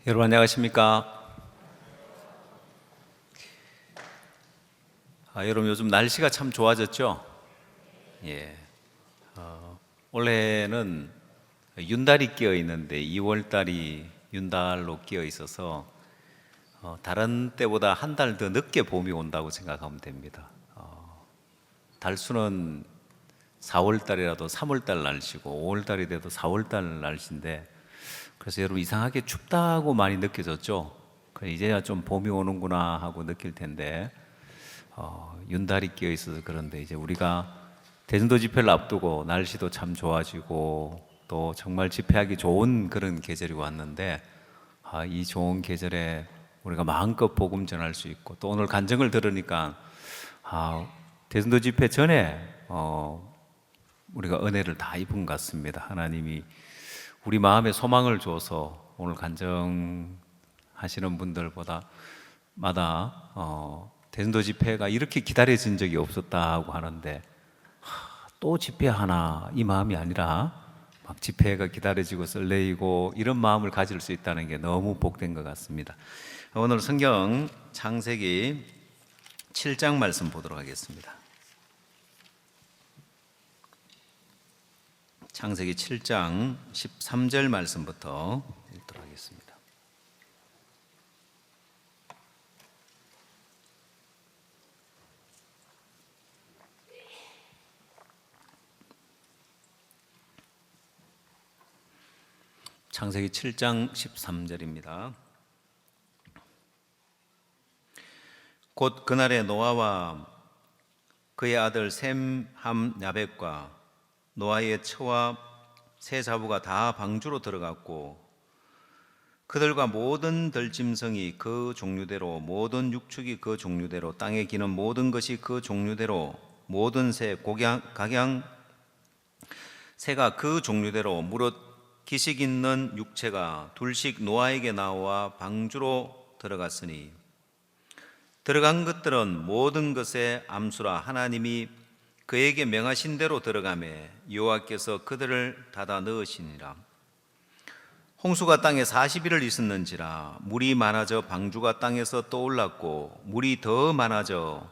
여러분 안녕하십니까? 여러분 요즘 날씨가 참 좋아졌죠? 예. 올해는 윤달이 끼어 있는데 2월 달이 윤달로 끼어 있어서 다른 때보다 한 달 더 늦게 봄이 온다고 생각하면 됩니다. 달수는 4월 달이라도 3월 달 날씨고 5월 달이 돼도 4월 달 날씨인데, 그래서 여러분 이상하게 춥다고 많이 느껴졌죠? 이제야 좀 봄이 오는구나 하고 느낄 텐데, 윤달이 끼어 있어서 그런데 이제 우리가 대전도 집회를 앞두고 날씨도 참 좋아지고 또 정말 집회하기 좋은 그런 계절이 왔는데, 이 좋은 계절에 우리가 마음껏 복음 전할 수 있고, 또 오늘 간증을 들으니까 대전도 집회 전에 우리가 은혜를 다 입은 것 같습니다. 하나님이 우리 마음에 소망을 줘서 오늘 간증하시는 분들보다 마다 대전도 집회가 이렇게 기다려진 적이 없었다고 하는데, 또 집회하나 이 마음이 아니라 막 집회가 기다려지고 설레이고 이런 마음을 가질 수 있다는 게 너무 복된 것 같습니다. 오늘 성경 창세기 7장 말씀 보도록 하겠습니다. 창세기 7장 13절 말씀부터 읽도록 하겠습니다. 창세기 7장 13절입니다. 곧 그날에 노아와 그의 아들 셈, 함, 야벳과 노아의 처와 새 자부가 다 방주로 들어갔고, 그들과 모든 들짐승이 그 종류대로, 모든 육축이 그 종류대로, 땅에 기는 모든 것이 그 종류대로, 모든 새, 각양 새가 그 종류대로, 무릇 기식 있는 육체가 둘씩 노아에게 나와 방주로 들어갔으니, 들어간 것들은 모든 것의 암수라 하나님이 그에게 명하신 대로 들어가매 여호와께서 그들을 닫아 넣으시니라. 홍수가 땅에 40일을 있었는지라 물이 많아져 방주가 땅에서 떠올랐고, 물이 더 많아져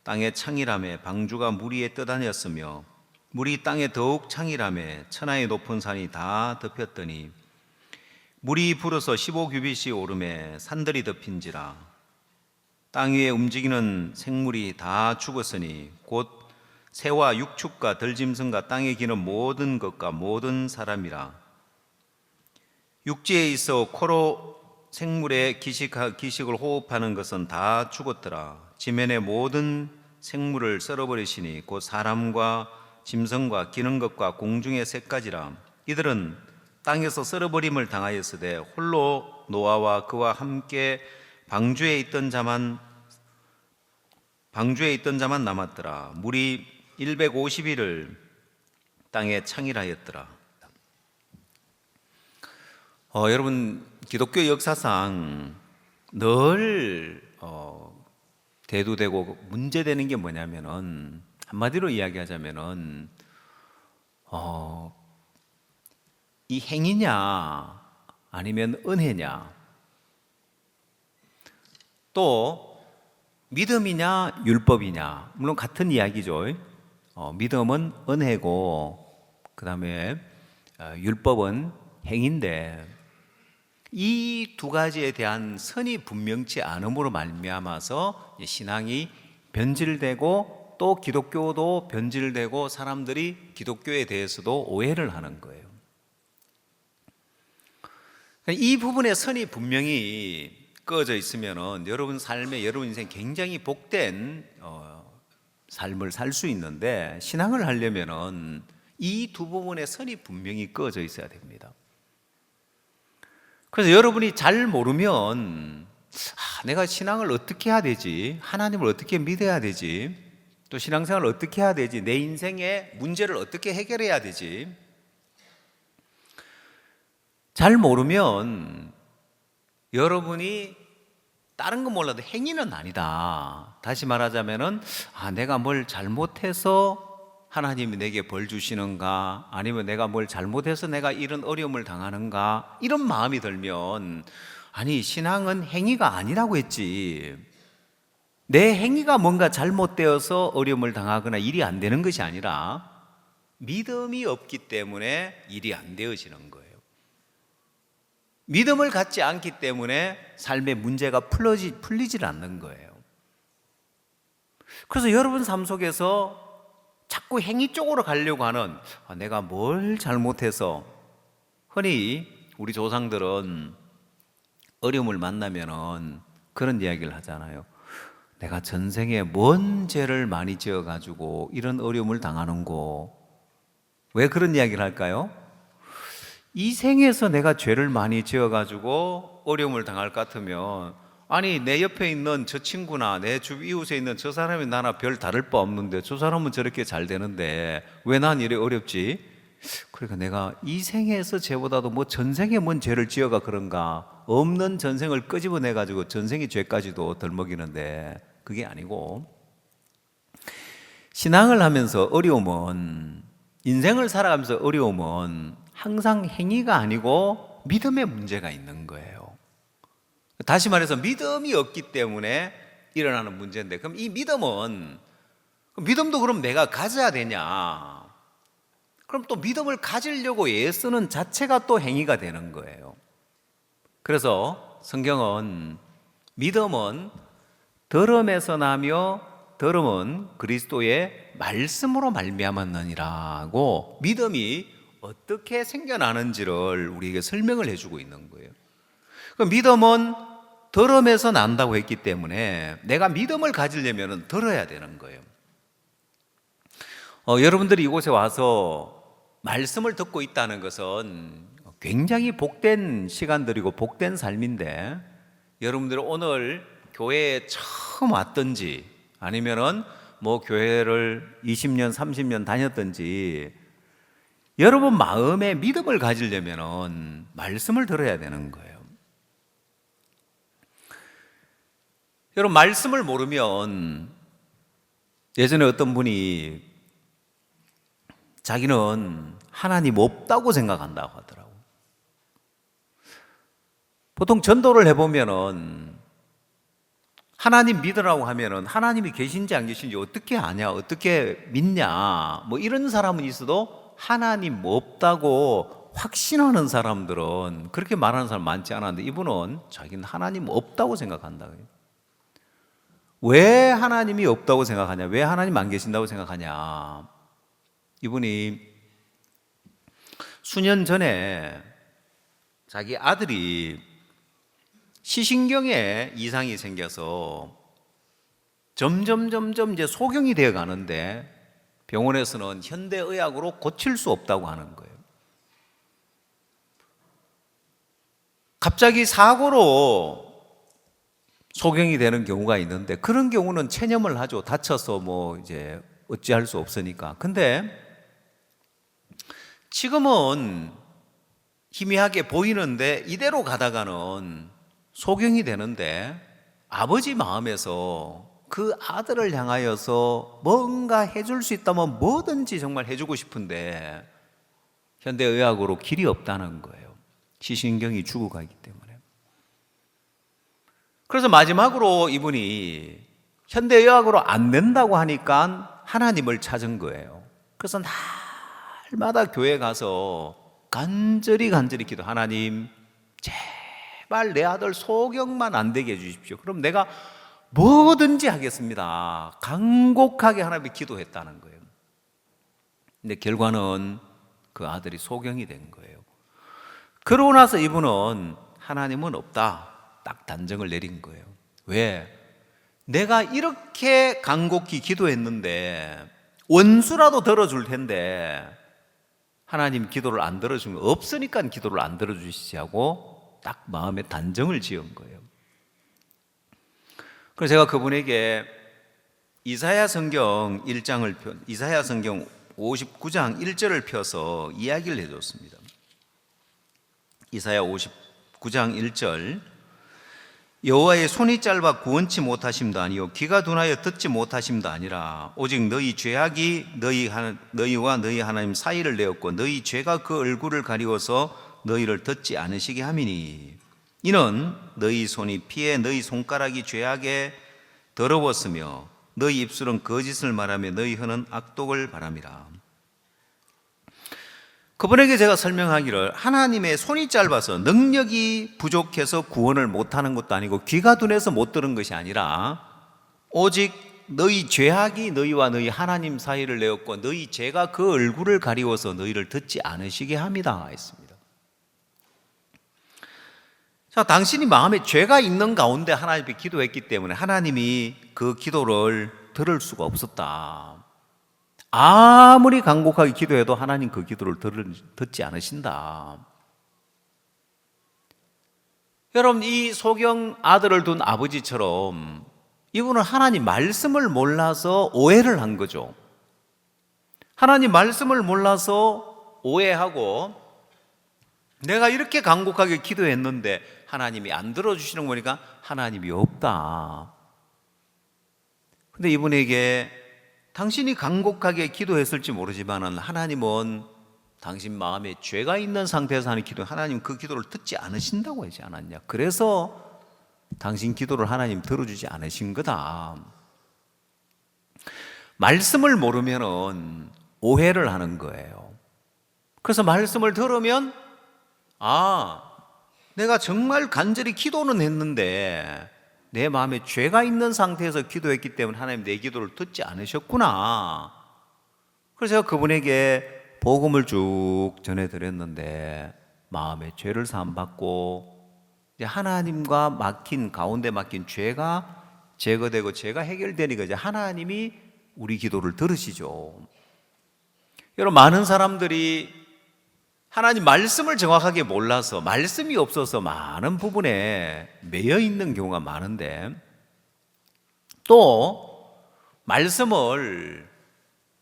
땅에 창이라매 방주가 물 위에 떠다녔으며, 물이 땅에 더욱 창이라매 천하의 높은 산이 다 덮였더니, 물이 불어서 15규빗이 오르매 산들이 덮인지라. 땅 위에 움직이는 생물이 다 죽었으니 곧 새와 육축과 들짐승과 땅에 기는 모든 것과 모든 사람이라. 육지에 있어 코로 생물의 기식을 호흡하는 것은 다 죽었더라. 지면의 모든 생물을 썰어버리시니 곧 사람과 짐승과 기는 것과 공중의 새까지라. 이들은 땅에서 썰어버림을 당하였으되 홀로 노아와 그와 함께 방주에 있던 자만 남았더라. 물이 150일을 땅에 창일하였더라. 여러분, 기독교 역사상 늘 대두되고 문제되는 게 뭐냐면은, 한마디로 이야기하자면은 이 행위냐 아니면 은혜냐, 또 믿음이냐 율법이냐. 물론 같은 이야기죠. 믿음은 은혜고 그 다음에 율법은 행인데, 이 두 가지에 대한 선이 분명치 않음으로 말미암아서 신앙이 변질되고, 또 기독교도 변질되고 사람들이 기독교에 대해서도 오해를 하는 거예요. 이 부분에 선이 분명히 꺼져 있으면은 여러분 삶에, 여러분 인생 굉장히 복된 삶을 살 수 있는데, 신앙을 하려면은 이 두 부분의 선이 분명히 꺼져 있어야 됩니다. 그래서 여러분이 잘 모르면 내가 신앙을 어떻게 해야 되지? 하나님을 어떻게 믿어야 되지? 또 신앙생활을 어떻게 해야 되지? 내 인생의 문제를 어떻게 해결해야 되지? 잘 모르면 여러분이 다른 건 몰라도 행위는 아니다. 다시 말하자면은 내가 뭘 잘못해서 하나님이 내게 벌 주시는가, 아니면 내가 뭘 잘못해서 내가 이런 어려움을 당하는가, 이런 마음이 들면, 아니 신앙은 행위가 아니라고 했지, 내 행위가 뭔가 잘못되어서 어려움을 당하거나 일이 안 되는 것이 아니라 믿음이 없기 때문에 일이 안 되어지는 거예요. 믿음을 갖지 않기 때문에 삶의 문제가 풀리질 않는 거예요. 그래서 여러분 삶 속에서 자꾸 행위 쪽으로 가려고 하는, 내가 뭘 잘못해서, 흔히 우리 조상들은 어려움을 만나면은 그런 이야기를 하잖아요. 내가 전생에 뭔 죄를 많이 지어가지고 이런 어려움을 당하는고. 왜 그런 이야기를 할까요? 이 생에서 내가 죄를 많이 지어가지고 어려움을 당할 것 같으면, 아니 내 옆에 있는 저 친구나 내 주 이웃에 있는 저 사람이 나랑 별 다를 바 없는데 저 사람은 저렇게 잘 되는데 왜 난 이래 어렵지? 그러니까 내가 이 생에서 죄보다도 뭐 전생에 뭔 죄를 지어가 그런가, 없는 전생을 끄집어내가지고 전생의 죄까지도 덜 먹이는데, 그게 아니고, 신앙을 하면서 어려움은, 인생을 살아가면서 어려움은 항상 행위가 아니고 믿음의 문제가 있는 거예요. 다시 말해서 믿음이 없기 때문에 일어나는 문제인데, 그럼 이 믿음도 그럼 내가 가져야 되냐? 그럼 또 믿음을 가지려고 애쓰는 자체가 또 행위가 되는 거예요. 그래서 성경은 믿음은 들음에서 나며 들음은 그리스도의 말씀으로 말미암았느니라고, 믿음이 어떻게 생겨나는지를 우리에게 설명을 해주고 있는 거예요. 그 믿음은 들음에서 난다고 했기 때문에 내가 믿음을 가지려면 들어야 되는 거예요. 여러분들이 이곳에 와서 말씀을 듣고 있다는 것은 굉장히 복된 시간들이고 복된 삶인데, 여러분들이 오늘 교회에 처음 왔든지 아니면은 뭐 교회를 20년, 30년 다녔든지, 여러분 마음에 믿음을 가지려면은 말씀을 들어야 되는 거예요. 여러분 말씀을 모르면, 예전에 어떤 분이 자기는 하나님 없다고 생각한다고 하더라고요. 보통 전도를 해보면은 하나님 믿으라고 하면은 하나님이 계신지 안 계신지 어떻게 아냐, 어떻게 믿냐, 뭐 이런 사람은 있어도 하나님 없다고 확신하는 사람들은, 그렇게 말하는 사람 많지 않았는데, 이분은 자기는 하나님 없다고 생각한다. 왜 하나님이 없다고 생각하냐, 왜 하나님 안 계신다고 생각하냐? 이분이 수년 전에 자기 아들이 시신경에 이상이 생겨서 점점 이제 소경이 되어 가는데, 병원에서는 현대의학으로 고칠 수 없다고 하는 거예요. 갑자기 사고로 소경이 되는 경우가 있는데, 그런 경우는 체념을 하죠. 다쳐서 뭐 이제 어찌할 수 없으니까. 근데 지금은 희미하게 보이는데 이대로 가다가는 소경이 되는데, 아버지 마음에서 그 아들을 향하여서 뭔가 해줄 수 있다면 뭐든지 정말 해주고 싶은데 현대의학으로 길이 없다는 거예요. 시신경이 죽어가기 때문에. 그래서 마지막으로 이분이 현대의학으로 안 된다고 하니까 하나님을 찾은 거예요. 그래서 날마다 교회 가서 간절히 기도, 하나님 제발 내 아들 소경만 안 되게 해주십시오. 그럼 내가 뭐든지 하겠습니다. 간곡하게 하나님께 기도했다는 거예요. 근데 결과는 그 아들이 소경이 된 거예요. 그러고 나서 이분은 하나님은 없다, 딱 단정을 내린 거예요. 왜? 내가 이렇게 간곡히 기도했는데 원수라도 들어줄 텐데 하나님 기도를 안 들어준 거 없으니까 기도를 안 들어주시지 하고 딱 마음에 단정을 지은 거예요. 그래서 제가 그분에게 이사야 성경 59장 1절을 펴서 이야기를 해줬습니다. 이사야 59장 1절, 여호와의 손이 짧아 구원치 못하심도 아니요 귀가 둔하여 듣지 못하심도 아니라 오직 너희 죄악이 너희와 너희 하나님 사이를 내었고 너희 죄가 그 얼굴을 가리워서 너희를 듣지 않으시게 함이니 이는 너희 손이 피해 너희 손가락이 죄악에 더러웠으며 너희 입술은 거짓을 말하며 너희 혀는 악독을 바람이라. 그분에게 제가 설명하기를 하나님의 손이 짧아서 능력이 부족해서 구원을 못하는 것도 아니고 귀가 둔해서 못 들은 것이 아니라 오직 너희 죄악이 너희와 너희 하나님 사이를 내었고 너희 죄가 그 얼굴을 가리워서 너희를 듣지 않으시게 합니다 했습니다. 자, 당신이 마음에 죄가 있는 가운데 하나님께 기도했기 때문에 하나님이 그 기도를 들을 수가 없었다. 아무리 간곡하게 기도해도 하나님 그 기도를 듣지 않으신다. 여러분, 이 소경 아들을 둔 아버지처럼 이분은 하나님 말씀을 몰라서 오해를 한 거죠. 하나님 말씀을 몰라서 오해하고 내가 이렇게 간곡하게 기도했는데 하나님이 안 들어주시는 거 보니까 하나님이 없다. 근데 이분에게 당신이 간곡하게 기도했을지 모르지만 하나님은 당신 마음에 죄가 있는 상태에서 하는 기도, 하나님 그 기도를 듣지 않으신다고 하지 않았냐. 그래서 당신 기도를 하나님 들어주지 않으신 거다. 말씀을 모르면 오해를 하는 거예요. 그래서 말씀을 들으면 내가 정말 간절히 기도는 했는데 내 마음에 죄가 있는 상태에서 기도했기 때문에 하나님 내 기도를 듣지 않으셨구나. 그래서 제가 그분에게 복음을 쭉 전해드렸는데 마음에 죄를 사함받고 이제 하나님과 가운데 막힌 죄가 제거되고 죄가 해결되니까 이제 하나님이 우리 기도를 들으시죠. 여러분, 많은 사람들이 하나님 말씀을 정확하게 몰라서 말씀이 없어서 많은 부분에 매여 있는 경우가 많은데 또 말씀을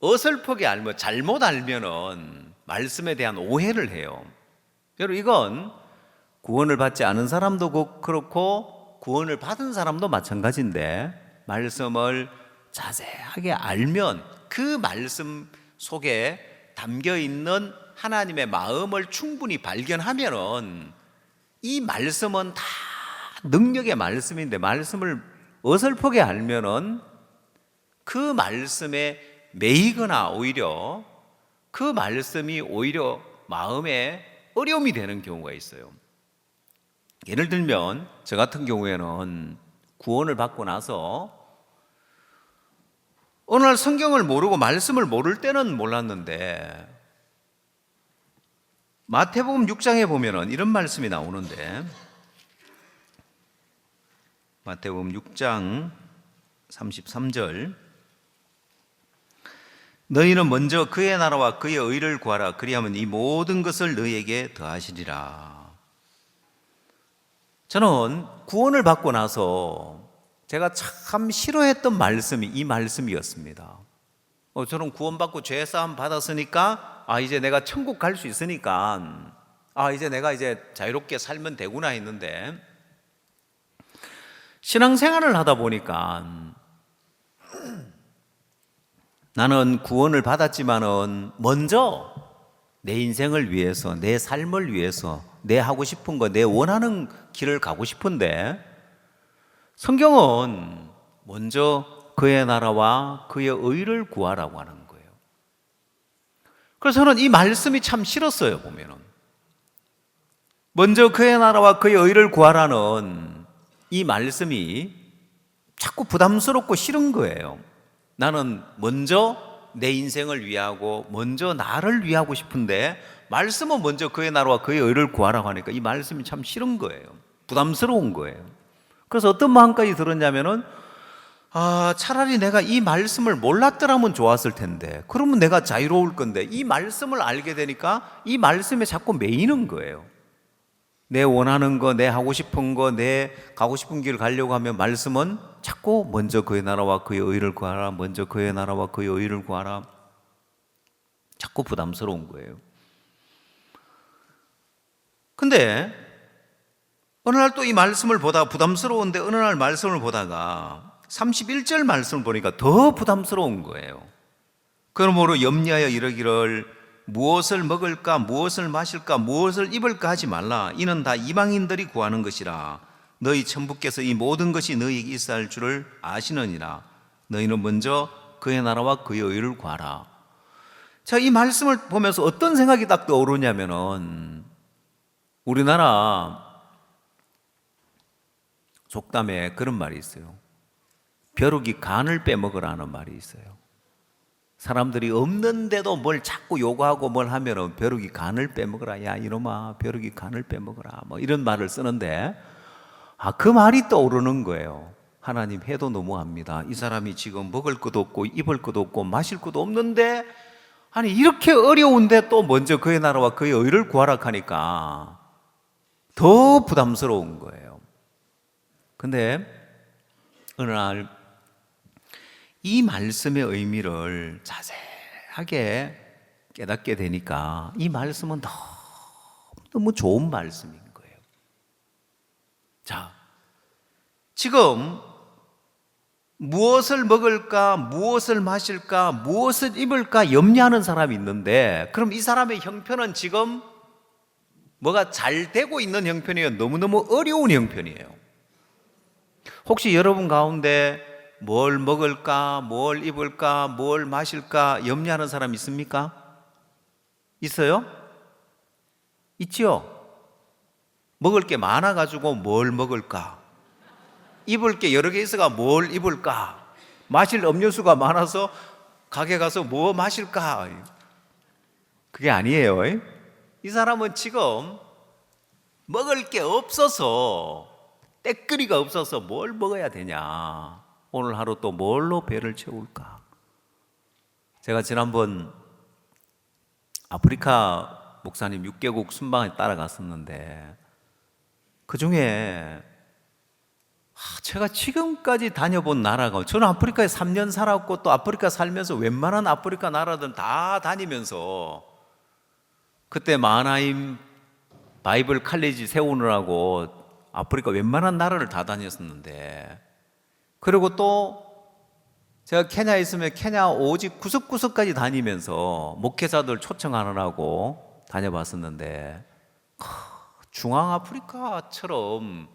어설프게 알면 잘못 알면은 말씀에 대한 오해를 해요. 여러분, 이건 구원을 받지 않은 사람도 그렇고 구원을 받은 사람도 마찬가지인데 말씀을 자세하게 알면 그 말씀 속에 담겨 있는 하나님의 마음을 충분히 발견하면은 이 말씀은 다 능력의 말씀인데 말씀을 어설프게 알면은 그 말씀에 매이거나 오히려 그 말씀이 오히려 마음에 어려움이 되는 경우가 있어요. 예를 들면 저 같은 경우에는 구원을 받고 나서 어느 날 성경을 모르고 말씀을 모를 때는 몰랐는데 마태복음 6장에 보면은 이런 말씀이 나오는데 마태복음 6장 33절 너희는 먼저 그의 나라와 그의 의를 구하라 그리하면 이 모든 것을 너희에게 더하시리라. 저는 구원을 받고 나서 제가 참 싫어했던 말씀이 이 말씀이었습니다. 저는 구원받고 죄사함 받았으니까 이제 내가 천국 갈 수 있으니까 이제 내가 이제 자유롭게 살면 되구나 했는데 신앙생활을 하다 보니까 나는 구원을 받았지만은 먼저 내 인생을 위해서 내 삶을 위해서 내 하고 싶은 거 내 원하는 길을 가고 싶은데 성경은 먼저 그의 나라와 그의 의를 구하라고 하는 거예요. 그래서 저는 이 말씀이 참 싫었어요. 보면은 먼저 그의 나라와 그의 의를 구하라는 이 말씀이 자꾸 부담스럽고 싫은 거예요. 나는 먼저 내 인생을 위하고 먼저 나를 위하고 싶은데 말씀은 먼저 그의 나라와 그의 의를 구하라고 하니까 이 말씀이 참 싫은 거예요. 부담스러운 거예요. 그래서 어떤 마음까지 들었냐면은 차라리 내가 이 말씀을 몰랐더라면 좋았을 텐데 그러면 내가 자유로울 건데 이 말씀을 알게 되니까 이 말씀에 자꾸 매이는 거예요. 내 원하는 거, 내 하고 싶은 거, 내 가고 싶은 길을 가려고 하면 말씀은 자꾸 먼저 그의 나라와 그의 의를 구하라, 먼저 그의 나라와 그의 의를 구하라. 자꾸 부담스러운 거예요. 근데 어느 날 또 이 말씀을 보다가 부담스러운데 어느 날 말씀을 보다가 31절 말씀을 보니까 더 부담스러운 거예요. 그러므로 염려하여 이르기를 무엇을 먹을까 무엇을 마실까 무엇을 입을까 하지 말라. 이는 다 이방인들이 구하는 것이라. 너희 천부께서 이 모든 것이 너희에게 있어야 할 줄을 아시느니라. 너희는 먼저 그의 나라와 그의 의를 구하라. 자, 이 말씀을 보면서 어떤 생각이 딱 떠오르냐면은 우리나라 속담에 그런 말이 있어요. 벼룩이 간을 빼먹으라는 말이 있어요. 사람들이 없는데도 뭘 자꾸 요구하고 뭘 하면은 벼룩이 간을 빼먹으라. 야, 이놈아, 벼룩이 간을 빼먹으라. 뭐 이런 말을 쓰는데, 그 말이 떠오르는 거예요. 하나님, 해도 너무합니다. 이 사람이 지금 먹을 것도 없고 입을 것도 없고 마실 것도 없는데, 아니 이렇게 어려운데 또 먼저 그의 나라와 그의 의를 구하라 하니까 더 부담스러운 거예요. 근데 어느 날 이 말씀의 의미를 자세하게 깨닫게 되니까 이 말씀은 너무 좋은 말씀인 거예요. 자, 지금 무엇을 먹을까, 무엇을 마실까, 무엇을 입을까 염려하는 사람이 있는데, 그럼 이 사람의 형편은 지금 뭐가 잘 되고 있는 형편이에요? 너무너무 어려운 형편이에요. 혹시 여러분 가운데 뭘 먹을까, 뭘 입을까, 뭘 마실까 염려하는 사람 있습니까? 있어요? 있지요? 먹을 게 많아가지고 뭘 먹을까? 입을 게 여러 개 있어가 뭘 입을까? 마실 음료수가 많아서 가게 가서 뭐 마실까? 그게 아니에요. 이 사람은 지금 먹을 게 없어서, 때거리가 없어서 뭘 먹어야 되냐? 오늘 하루 또 뭘로 배를 채울까? 제가 지난번 아프리카 목사님 6개국 순방에 따라갔었는데, 그 중에 제가 지금까지 다녀본 나라가, 저는 아프리카에 3년 살았고 또 아프리카 살면서 웬만한 아프리카 나라들은 다 다니면서, 그때 마하나임 바이블 칼리지 세우느라고 아프리카 웬만한 나라를 다 다녔었는데, 그리고 또 제가 케냐에 있으면 케냐 오직 구석구석까지 다니면서 목회자들 초청하느라고 다녀봤었는데, 중앙아프리카처럼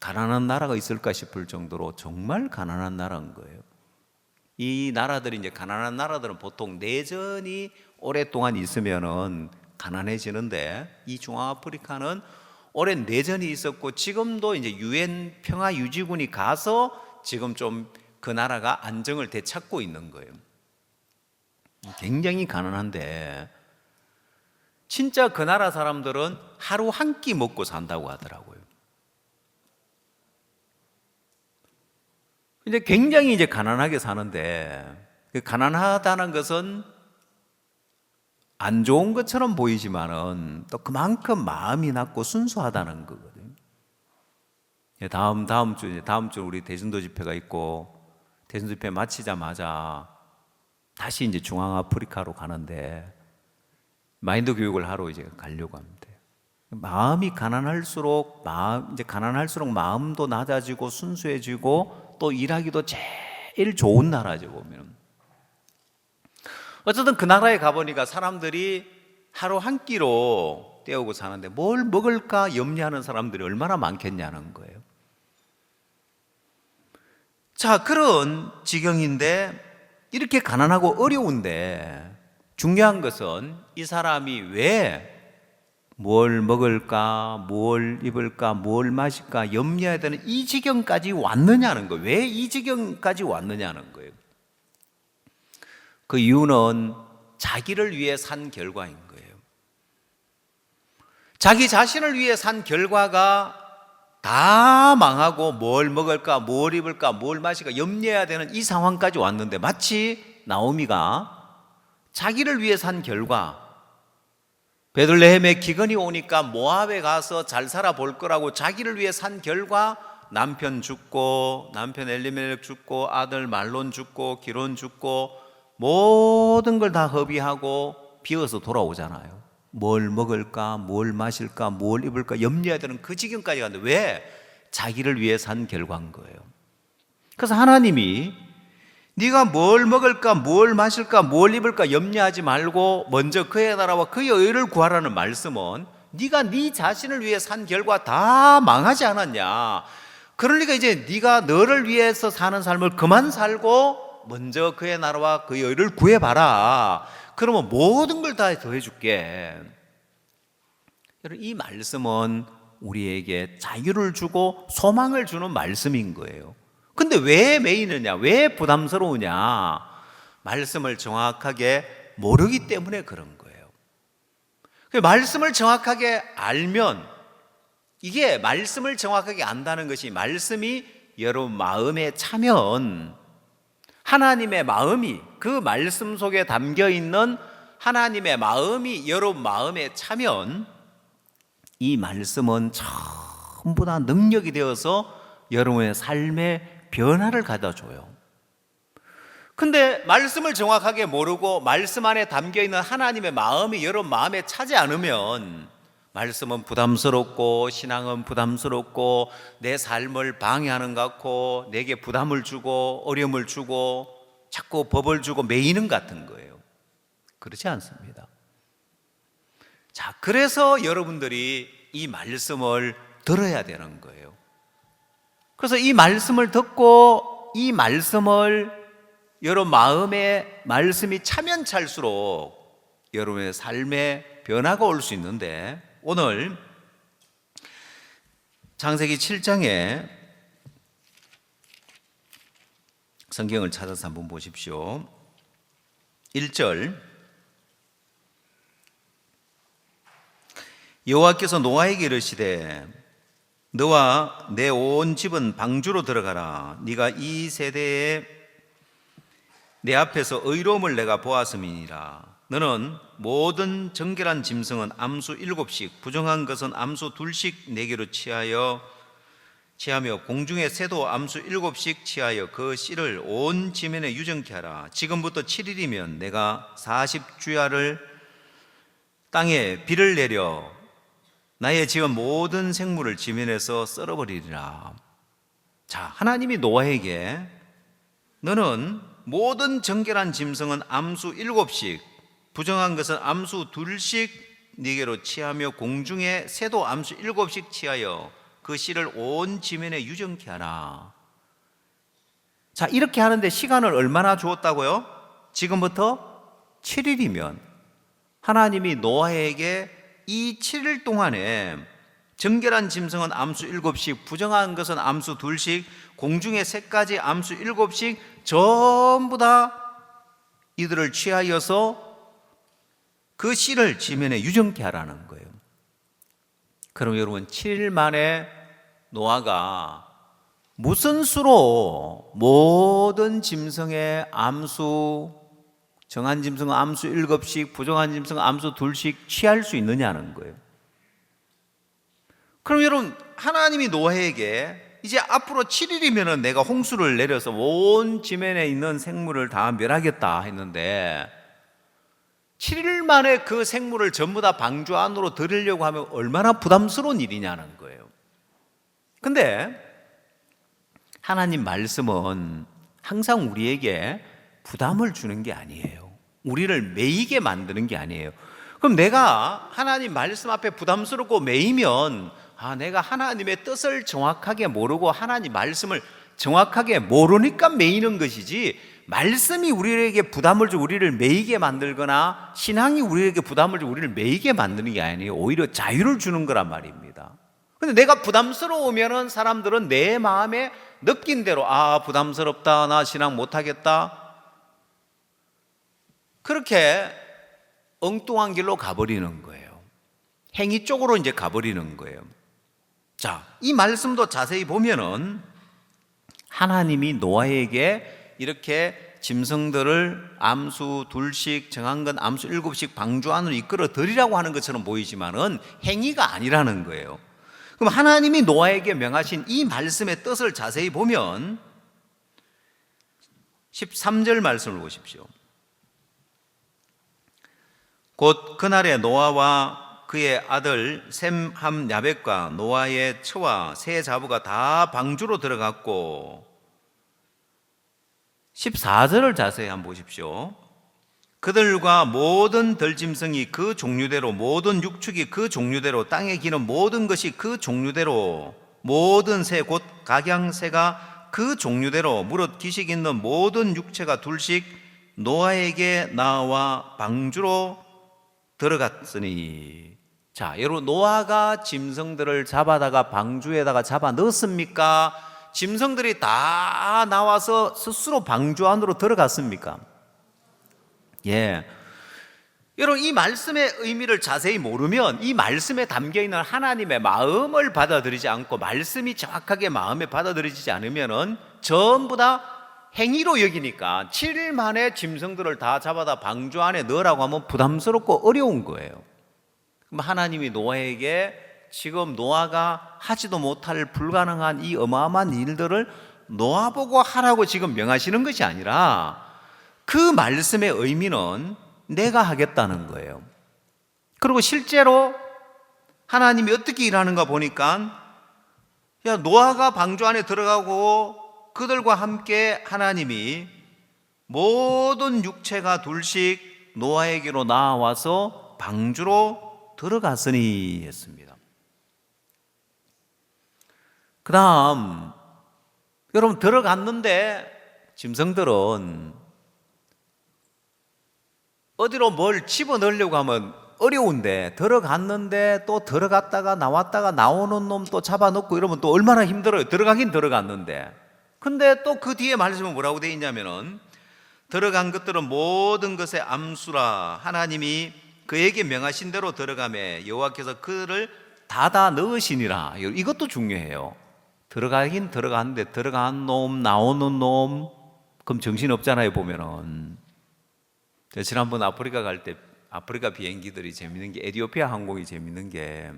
가난한 나라가 있을까 싶을 정도로 정말 가난한 나라인 거예요. 이 나라들이 이제 가난한 나라들은 보통 내전이 오랫동안 있으면은 가난해지는데, 이 중앙아프리카는 오랜 내전이 있었고 지금도 이제 유엔 평화 유지군이 가서 지금 좀 그 나라가 안정을 되찾고 있는 거예요. 굉장히 가난한데 진짜 그 나라 사람들은 하루 한 끼 먹고 산다고 하더라고요. 근데 굉장히 이제 가난하게 사는데, 가난하다는 것은 안 좋은 것처럼 보이지만은 또 그만큼 마음이 낮고 순수하다는 거거든요. 다음 주 우리 대전도 집회가 있고, 대전도 집회 마치자마자 다시 이제 중앙아프리카로 가는데 마인드 교육을 하러 이제 가려고 합니다. 마음이 가난할수록 마음도 낮아지고 순수해지고 또 일하기도 제일 좋은 나라죠, 보면. 어쨌든 그 나라에 가보니까 사람들이 하루 한 끼로 때우고 사는데 뭘 먹을까 염려하는 사람들이 얼마나 많겠냐는 거예요. 자, 그런 지경인데 이렇게 가난하고 어려운데 중요한 것은 이 사람이 왜 뭘 먹을까, 뭘 입을까, 뭘 마실까 염려해야 되는 이 지경까지 왔느냐는 거예요. 왜 이 지경까지 왔느냐는 거예요. 그 이유는 자기를 위해 산 결과인 거예요. 자기 자신을 위해 산 결과가 다 망하고 뭘 먹을까, 뭘 입을까, 뭘 마실까 염려해야 되는 이 상황까지 왔는데, 마치 나오미가 자기를 위해 산 결과, 베들레헴에 기근이 오니까 모압에 가서 잘 살아볼 거라고 자기를 위해 산 결과 남편 죽고, 남편 엘리멜렉 죽고, 아들 말론 죽고, 기론 죽고 모든 걸 다 허비하고 비어서 돌아오잖아요. 뭘 먹을까, 뭘 마실까, 뭘 입을까 염려해야 되는 그 지경까지 갔는데 왜? 자기를 위해 산 결과인 거예요. 그래서 하나님이 네가 뭘 먹을까, 뭘 마실까, 뭘 입을까 염려하지 말고 먼저 그의 나라와 그의 의를 구하라는 말씀은 네가 네 자신을 위해 산 결과 다 망하지 않았냐. 그러니까 이제 네가 너를 위해서 사는 삶을 그만 살고 먼저 그의 나라와 그의 의를 구해봐라. 그러면 모든 걸 다 더해줄게. 여러분, 이 말씀은 우리에게 자유를 주고 소망을 주는 말씀인 거예요. 근데 왜 매이느냐? 왜 부담스러우냐? 말씀을 정확하게 모르기 때문에 그런 거예요. 말씀을 정확하게 알면, 이게 말씀을 정확하게 안다는 것이 말씀이 여러분 마음에 차면 하나님의 마음이, 그 말씀 속에 담겨 있는 하나님의 마음이 여러분 마음에 차면 이 말씀은 전부 다 능력이 되어서 여러분의 삶에 변화를 가져줘요. 근데 말씀을 정확하게 모르고 말씀 안에 담겨 있는 하나님의 마음이 여러분 마음에 차지 않으면 말씀은 부담스럽고 신앙은 부담스럽고 내 삶을 방해하는 것 같고 내게 부담을 주고 어려움을 주고 자꾸 법을 주고 매이는 것 같은 거예요. 그렇지 않습니다. 자, 그래서 여러분들이 이 말씀을 들어야 되는 거예요. 그래서 이 말씀을 듣고 이 말씀을 여러분 마음에 말씀이 차면 찰수록 여러분의 삶에 변화가 올 수 있는데, 오늘 창세기 7장에 성경을 찾아서 한번 보십시오. 1절, 여호와께서 노아에게 이르시되 너와 내 온 집은 방주로 들어가라. 네가 이 세대에 내 앞에서 의로움을 내가 보았음이니라. 너는 모든 정결한 짐승은 암수 7씩, 부정한 것은 암수 2씩 내게로 취하며 공중의 새도 암수 7씩 취하여 그 씨를 온 지면에 유정케 하라. 지금부터 7일이면 내가 40주야를 땅에 비를 내려 나의 지은 모든 생물을 지면에서 썰어버리리라. 자, 하나님이 노아에게 너는 모든 정결한 짐승은 암수 7씩, 부정한 것은 암수 2씩 네게로 취하며 공중의 새도 암수 7씩 취하여 그 씨를 온 지면에 유정케 하라. 자, 이렇게 하는데 시간을 얼마나 주었다고요? 지금부터 7일이면 하나님이 노아에게 이 7일 동안에 정결한 짐승은 암수 7씩, 부정한 것은 암수 2씩, 공중의 새까지 암수 7씩 전부 다 이들을 취하여서 그 씨를 지면에 유정케 하라는 거예요. 그럼 여러분, 7일 만에 노아가 무슨 수로 모든 짐승의 암수, 정한 짐승은 암수 7씩, 부정한 짐승은 암수 2씩 취할 수 있느냐는 거예요. 그럼 여러분, 하나님이 노아에게 이제 앞으로 7일이면 내가 홍수를 내려서 온 지면에 있는 생물을 다 멸하겠다 했는데 7일 만에 그 생물을 전부 다 방주 안으로 들으려고 하면 얼마나 부담스러운 일이냐는 거예요. 근데 하나님 말씀은 항상 우리에게 부담을 주는 게 아니에요. 우리를 매이게 만드는 게 아니에요. 그럼 내가 하나님 말씀 앞에 부담스럽고 매이면 내가 하나님의 뜻을 정확하게 모르고 하나님 말씀을 정확하게 모르니까 매이는 것이지, 말씀이 우리에게 부담을 주고 우리를 매이게 만들거나 신앙이 우리에게 부담을 주고 우리를 매이게 만드는 게 아니에요. 오히려 자유를 주는 거란 말입니다. 근데 내가 부담스러우면은 사람들은 내 마음에 느낀 대로 부담스럽다, 나 신앙 못하겠다, 그렇게 엉뚱한 길로 가버리는 거예요. 행위 쪽으로 이제 가버리는 거예요. 자, 이 말씀도 자세히 보면은 하나님이 노아에게 이렇게 짐승들을 암수 2씩, 정한 건 암수 7씩 방주 안으로 이끌어 들이라고 하는 것처럼 보이지만은 행위가 아니라는 거예요. 그럼 하나님이 노아에게 명하신 이 말씀의 뜻을 자세히 보면 13절 말씀을 보십시오. 곧 그날에 노아와 그의 아들 셈, 함, 야벳과 노아의 처와 세 자부가 다 방주로 들어갔고, 14절을 자세히 한번 보십시오. 그들과 모든 들짐승이 그 종류대로, 모든 육축이 그 종류대로, 땅에 기는 모든 것이 그 종류대로, 모든 새 곧 각양새가 그 종류대로, 무릇 기식 있는 모든 육체가 둘씩 노아에게 나와 방주로 들어갔으니. 자, 여러분, 노아가 짐승들을 잡아다가 방주에다가 잡아 넣었습니까? 짐승들이 다 나와서 스스로 방주 안으로 들어갔습니까? 예. 여러분, 이 말씀의 의미를 자세히 모르면 이 말씀에 담겨 있는 하나님의 마음을 받아들이지 않고, 말씀이 정확하게 마음에 받아들이지 않으면은 전부 다 행위로 여기니까 7일 만에 짐승들을 다 잡아다 방주 안에 넣으라고 하면 부담스럽고 어려운 거예요. 그럼 하나님이 노아에게 지금 노아가 하지도 못할 불가능한 이 어마어마한 일들을 노아 보고 하라고 지금 명하시는 것이 아니라, 그 말씀의 의미는 내가 하겠다는 거예요. 그리고 실제로 하나님이 어떻게 일하는가 보니까, 야, 노아가 방주 안에 들어가고 그들과 함께 하나님이 모든 육체가 둘씩 노아에게로 나와서 방주로 들어갔으니 했습니다. 그 다음, 여러분, 들어갔는데 짐승들은 어디로 뭘 집어넣으려고 하면 어려운데, 들어갔는데 또 들어갔다가 나왔다가 나오는 놈 또 잡아넣고 이러면 또 얼마나 힘들어요. 들어가긴 들어갔는데. 근데 또 그 뒤에 말씀은 뭐라고 되어 있냐면은, 들어간 것들은 모든 것의 암수라 하나님이 그에게 명하신 대로 들어가매 여호와께서 그를 닫아 넣으시니라. 이것도 중요해요. 들어가긴 들어갔는데 들어간 놈 나오는 놈, 그럼 정신없잖아요 보면은. 지난번 아프리카 갈 때 아프리카 비행기들이 재밌는 게, 에티오피아 항공이 재밌는 게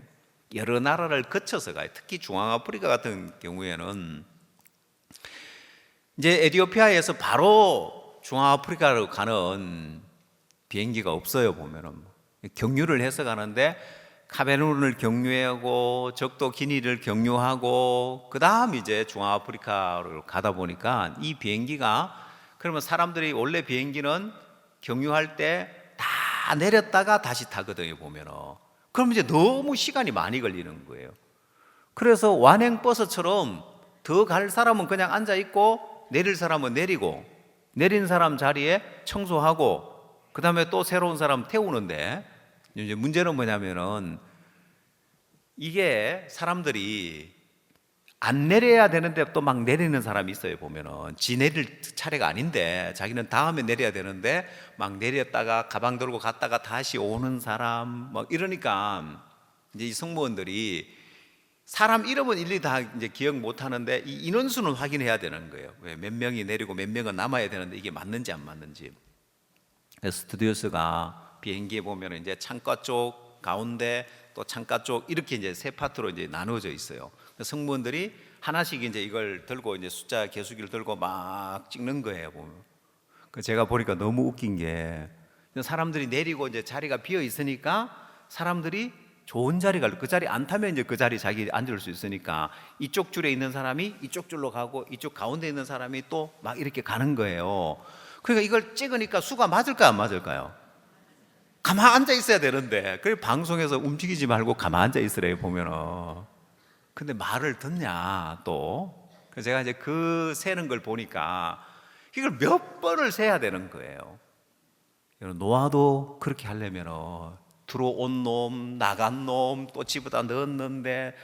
여러 나라를 거쳐서 가요. 특히 중앙아프리카 같은 경우에는 이제 에티오피아에서 바로 중앙아프리카로 가는 비행기가 없어요. 보면은 경유를 해서 가는데, 카메룬을 경유하고 적도 기니를 경유하고 그 다음 이제 중앙아프리카로 가다 보니까, 이 비행기가, 그러면 사람들이 원래 비행기는 경유할 때 다 내렸다가 다시 타거든요 보면은. 그럼 이제 너무 시간이 많이 걸리는 거예요. 그래서 완행버스처럼 더 갈 사람은 그냥 앉아 있고, 내릴 사람은 내리고, 내린 사람 자리에 청소하고, 그 다음에 또 새로운 사람 태우는데, 이제 문제는 뭐냐면은, 이게 사람들이 안 내려야 되는데 또 막 내리는 사람이 있어요 보면은. 지 내릴 차례가 아닌데 자기는 다음에 내려야 되는데 막 내렸다가 가방 들고 갔다가 다시 오는 사람 막 이러니까, 이제 이 승무원들이 사람 이름은 일일이 다 이제 기억 못 하는데 이 인원수는 확인해야 되는 거예요. 왜 몇 명이 내리고 몇 명은 남아야 되는데 이게 맞는지 안 맞는지. 그래서 스튜디오스가 비행기에 보면 이제 창가 쪽, 가운데, 또 창가 쪽, 이렇게 이제 세 파트로 이제 나누어져 있어요. 승무원들이 하나씩 이제 이걸 들고 이제 숫자 계수기를 들고 막 찍는 거예요 보면. 제가 보니까 너무 웃긴 게, 사람들이 내리고 이제 자리가 비어 있으니까 사람들이 좋은 자리가, 그 자리 안 타면 이제 그 자리 자기 앉을 수 있으니까 이쪽 줄에 있는 사람이 이쪽 줄로 가고, 이쪽 가운데 있는 사람이 또 막 이렇게 가는 거예요. 그러니까 이걸 찍으니까 수가 맞을까요 안 맞을까요? 가만 앉아 있어야 되는데, 그래 방송에서 움직이지 말고 가만 앉아 있으래요 보면은. 근데 말을 듣냐 또. 그래서 제가 이제 그 세는 걸 보니까 이걸 몇 번을 세야 되는 거예요. 노아도 그렇게 하려면 들어온 놈, 나간 놈, 또 집에다 넣었는데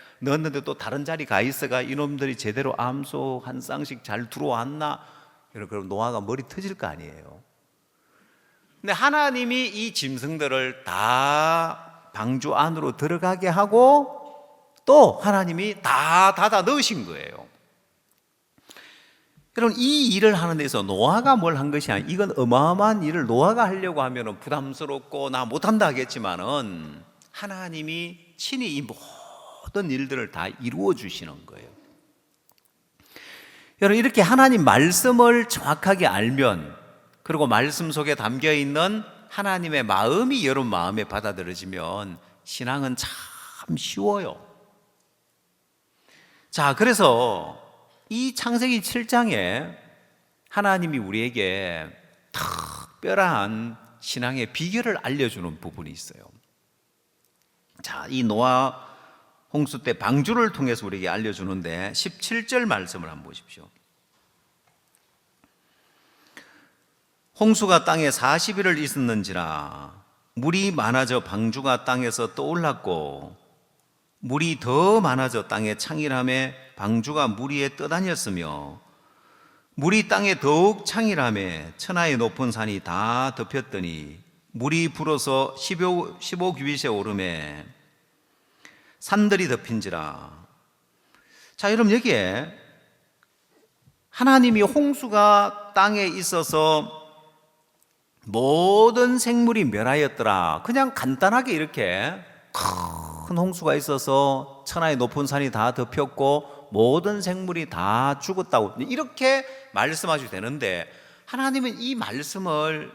또 다른 자리 가 있어가 이놈들이 제대로 암소 한 쌍씩 잘 들어왔나? 그럼 노아가 머리 터질 거 아니에요. 근데 하나님이 이 짐승들을 다 방주 안으로 들어가게 하고, 또 하나님이 다 닫아 넣으신 거예요. 여러분, 이 일을 하는 데서 노아가 뭘 한 것이 아니에요. 이건 어마어마한 일을 노아가 하려고 하면 부담스럽고 나 못한다 하겠지만은, 하나님이 친히 이 모든 일들을 다 이루어 주시는 거예요. 여러분, 이렇게 하나님 말씀을 정확하게 알면, 그리고 말씀 속에 담겨 있는 하나님의 마음이 여러분 마음에 받아들여지면 신앙은 참 쉬워요. 자, 그래서 이 창세기 7장에 하나님이 우리에게 특별한 신앙의 비결을 알려주는 부분이 있어요. 자, 이 노아 홍수 때 방주를 통해서 우리에게 알려주는데 17절 말씀을 한번 보십시오. 홍수가 땅에 40일을 있었는지라 물이 많아져 방주가 땅에서 떠올랐고 물이 더 많아져 땅에 창일함에 방주가 물 위에 떠다녔으며 물이 땅에 더욱 창일함에 천하의 높은 산이 다 덮였더니 물이 불어서 15 규빗에 오름에 산들이 덮인지라. 자, 여러분 여기에 하나님이 홍수가 땅에 있어서 모든 생물이 멸하였더라. 그냥 간단하게 이렇게 큰 홍수가 있어서 천하의 높은 산이 다 덮였고 모든 생물이 다 죽었다고 이렇게 말씀하셔도 되는데, 하나님은 이 말씀을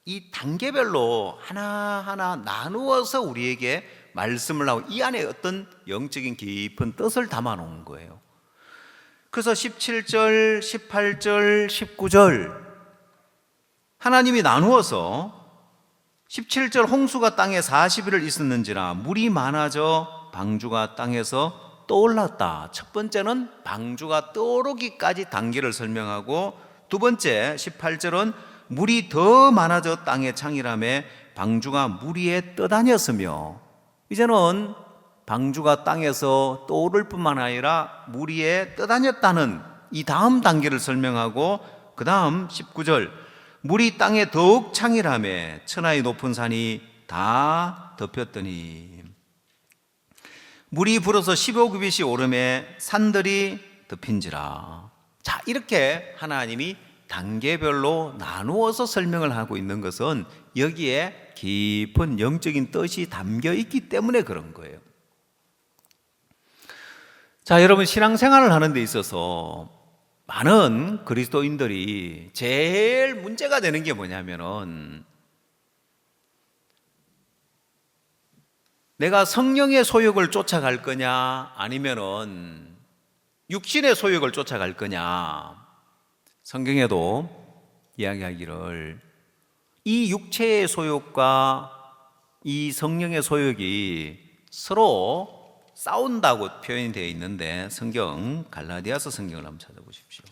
이 단계별로 하나하나 나누어서 우리에게 말씀을 하고 이 안에 어떤 영적인 깊은 뜻을 담아 놓은 거예요. 그래서 17절, 18절, 19절 하나님이 나누어서 17절 홍수가 땅에 40일을 있었는지라 물이 많아져 방주가 땅에서 떠올랐다. 첫 번째는 방주가 떠오르기까지 단계를 설명하고, 두 번째 18절은 물이 더 많아져 땅에 창일함에 방주가 물 위에 떠다녔으며, 이제는 방주가 땅에서 떠오를 뿐만 아니라 물 위에 떠다녔다는 이 다음 단계를 설명하고, 그 다음 19절 물이 땅에 더욱 창일함에 천하의 높은 산이 다 덮였더니 물이 불어서 15 규빗이 오름에 산들이 덮인지라. 자, 이렇게 하나님이 단계별로 나누어서 설명을 하고 있는 것은 여기에 깊은 영적인 뜻이 담겨 있기 때문에 그런 거예요. 자, 여러분 신앙생활을 하는 데 있어서 많은 그리스도인들이 제일 문제가 되는 게 뭐냐면은, 내가 성령의 소욕을 쫓아갈 거냐 아니면은 육신의 소욕을 쫓아갈 거냐. 성경에도 이야기하기를 이 육체의 소욕과 이 성령의 소욕이 서로 싸운다고 표현이 되어 있는데, 성경 갈라디아서 성경을 한번 찾아보십시오.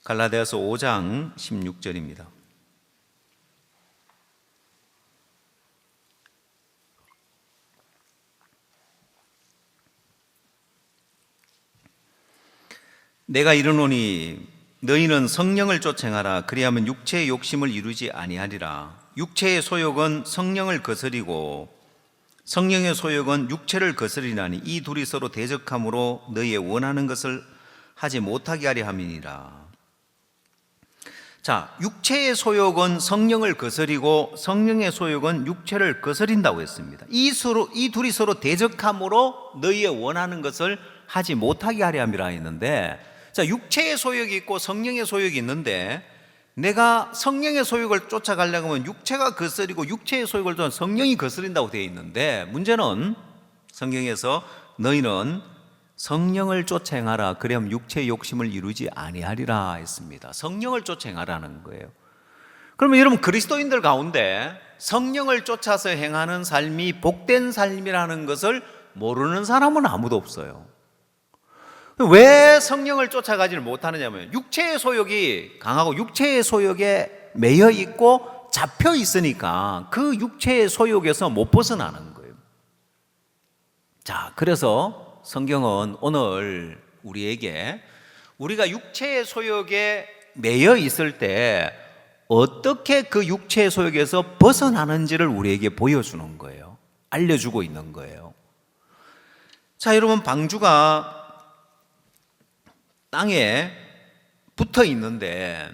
갈라디아서 5장 16절입니다. 내가 이르노니 너희는 성령을 쫓아가라. 그리하면 육체의 욕심을 이루지 아니하리라. 육체의 소욕은 성령을 거스리고 성령의 소욕은 육체를 거스리나니 이 둘이 서로 대적함으로 너희의 원하는 것을 하지 못하게 하려 함이니라. 자, 육체의 소욕은 성령을 거스리고 성령의 소욕은 육체를 거스린다고 했습니다. 이 둘이 서로 대적함으로 너희의 원하는 것을 하지 못하게 하려 함이라 했는데, 자, 육체의 소욕이 있고 성령의 소욕이 있는데, 내가 성령의 소욕을 쫓아가려고 하면 육체가 거스리고 육체의 소욕을 쫓아 성령이 거스린다고 되어 있는데, 문제는 성경에서 너희는 성령을 쫓아 행하라. 그래야 육체의 욕심을 이루지 아니하리라 했습니다. 성령을 쫓아 행하라는 거예요. 그러면 여러분 그리스도인들 가운데 성령을 쫓아서 행하는 삶이 복된 삶이라는 것을 모르는 사람은 아무도 없어요. 왜 성령을 쫓아가지를 못하느냐면 육체의 소욕이 강하고 육체의 소욕에 매여 있고 잡혀 있으니까 그 육체의 소욕에서 못 벗어나는 거예요. 자, 그래서 성경은 오늘 우리에게 우리가 육체의 소욕에 매여 있을 때 어떻게 그 육체의 소욕에서 벗어나는지를 우리에게 보여주는 거예요. 알려주고 있는 거예요. 자, 여러분 방주가 땅에 붙어 있는데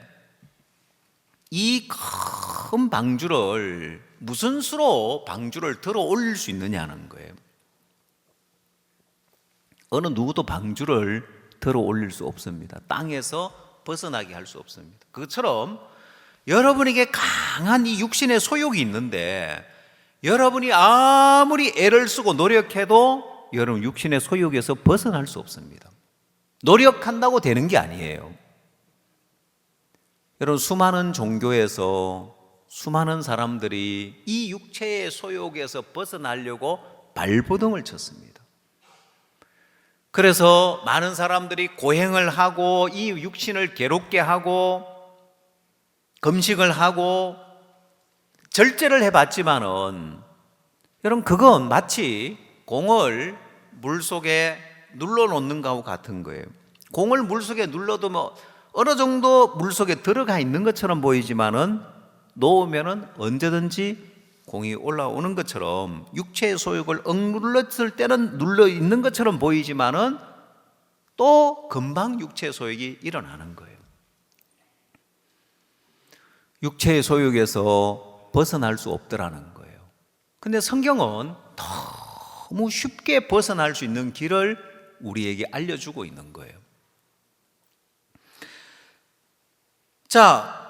이 큰 방주를 무슨 수로 방주를 들어 올릴 수 있느냐는 거예요. 어느 누구도 방주를 들어 올릴 수 없습니다. 땅에서 벗어나게 할 수 없습니다. 그것처럼 여러분에게 강한 이 육신의 소욕이 있는데 여러분이 아무리 애를 쓰고 노력해도 여러분 육신의 소욕에서 벗어날 수 없습니다. 노력한다고 되는 게 아니에요. 여러분, 수많은 종교에서 수많은 사람들이 이 육체의 소욕에서 벗어나려고 발버둥을 쳤습니다. 그래서 많은 사람들이 고행을 하고 이 육신을 괴롭게 하고 금식을 하고 절제를 해봤지만은 여러분, 그건 마치 공을 물속에 눌러놓는 거하고 같은 거예요. 공을 물속에 눌러도 뭐 어느 정도 물속에 들어가 있는 것처럼 보이지만은 놓으면은 언제든지 공이 올라오는 것처럼 육체의 소욕을 억눌렀을 때는 눌러 있는 것처럼 보이지만은 또 금방 육체의 소욕이 일어나는 거예요. 육체의 소욕에서 벗어날 수 없더라는 거예요. 근데 성경은 너무 쉽게 벗어날 수 있는 길을 우리에게 알려주고 있는 거예요. 자,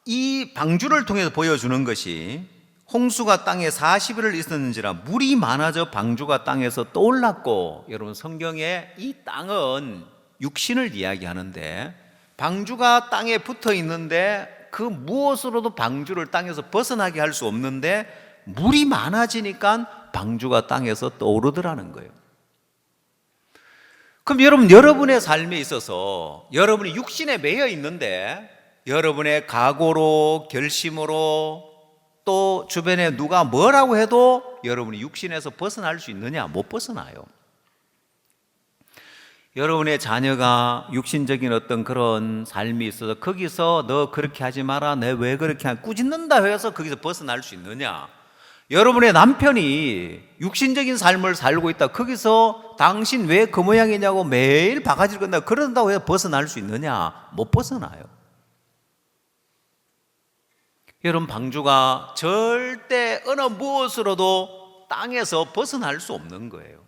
이 방주를 통해서 보여주는 것이 홍수가 땅에 40일을 있었는지라 물이 많아져 방주가 땅에서 떠올랐고, 여러분, 성경에 이 땅은 육신을 이야기하는데 방주가 땅에 붙어 있는데 그 무엇으로도 방주를 땅에서 벗어나게 할 수 없는데 물이 많아지니까 방주가 땅에서 떠오르더라는 거예요. 그럼 여러분의 삶에 있어서 여러분이 육신에 매여 있는데 여러분의 각오로, 결심으로, 또 주변에 누가 뭐라고 해도 여러분이 육신에서 벗어날 수 있느냐? 못 벗어나요. 여러분의 자녀가 육신적인 어떤 그런 삶이 있어서 거기서 너 그렇게 하지 마라, 내 왜 그렇게 꾸짖는다 해서 거기서 벗어날 수 있느냐? 여러분의 남편이 육신적인 삶을 살고 있다, 거기서 당신 왜 그 모양이냐고 매일 바가지를 건다 그런다고 해서 벗어날 수 있느냐? 못 벗어나요. 여러분, 방주가 절대 어느 무엇으로도 땅에서 벗어날 수 없는 거예요.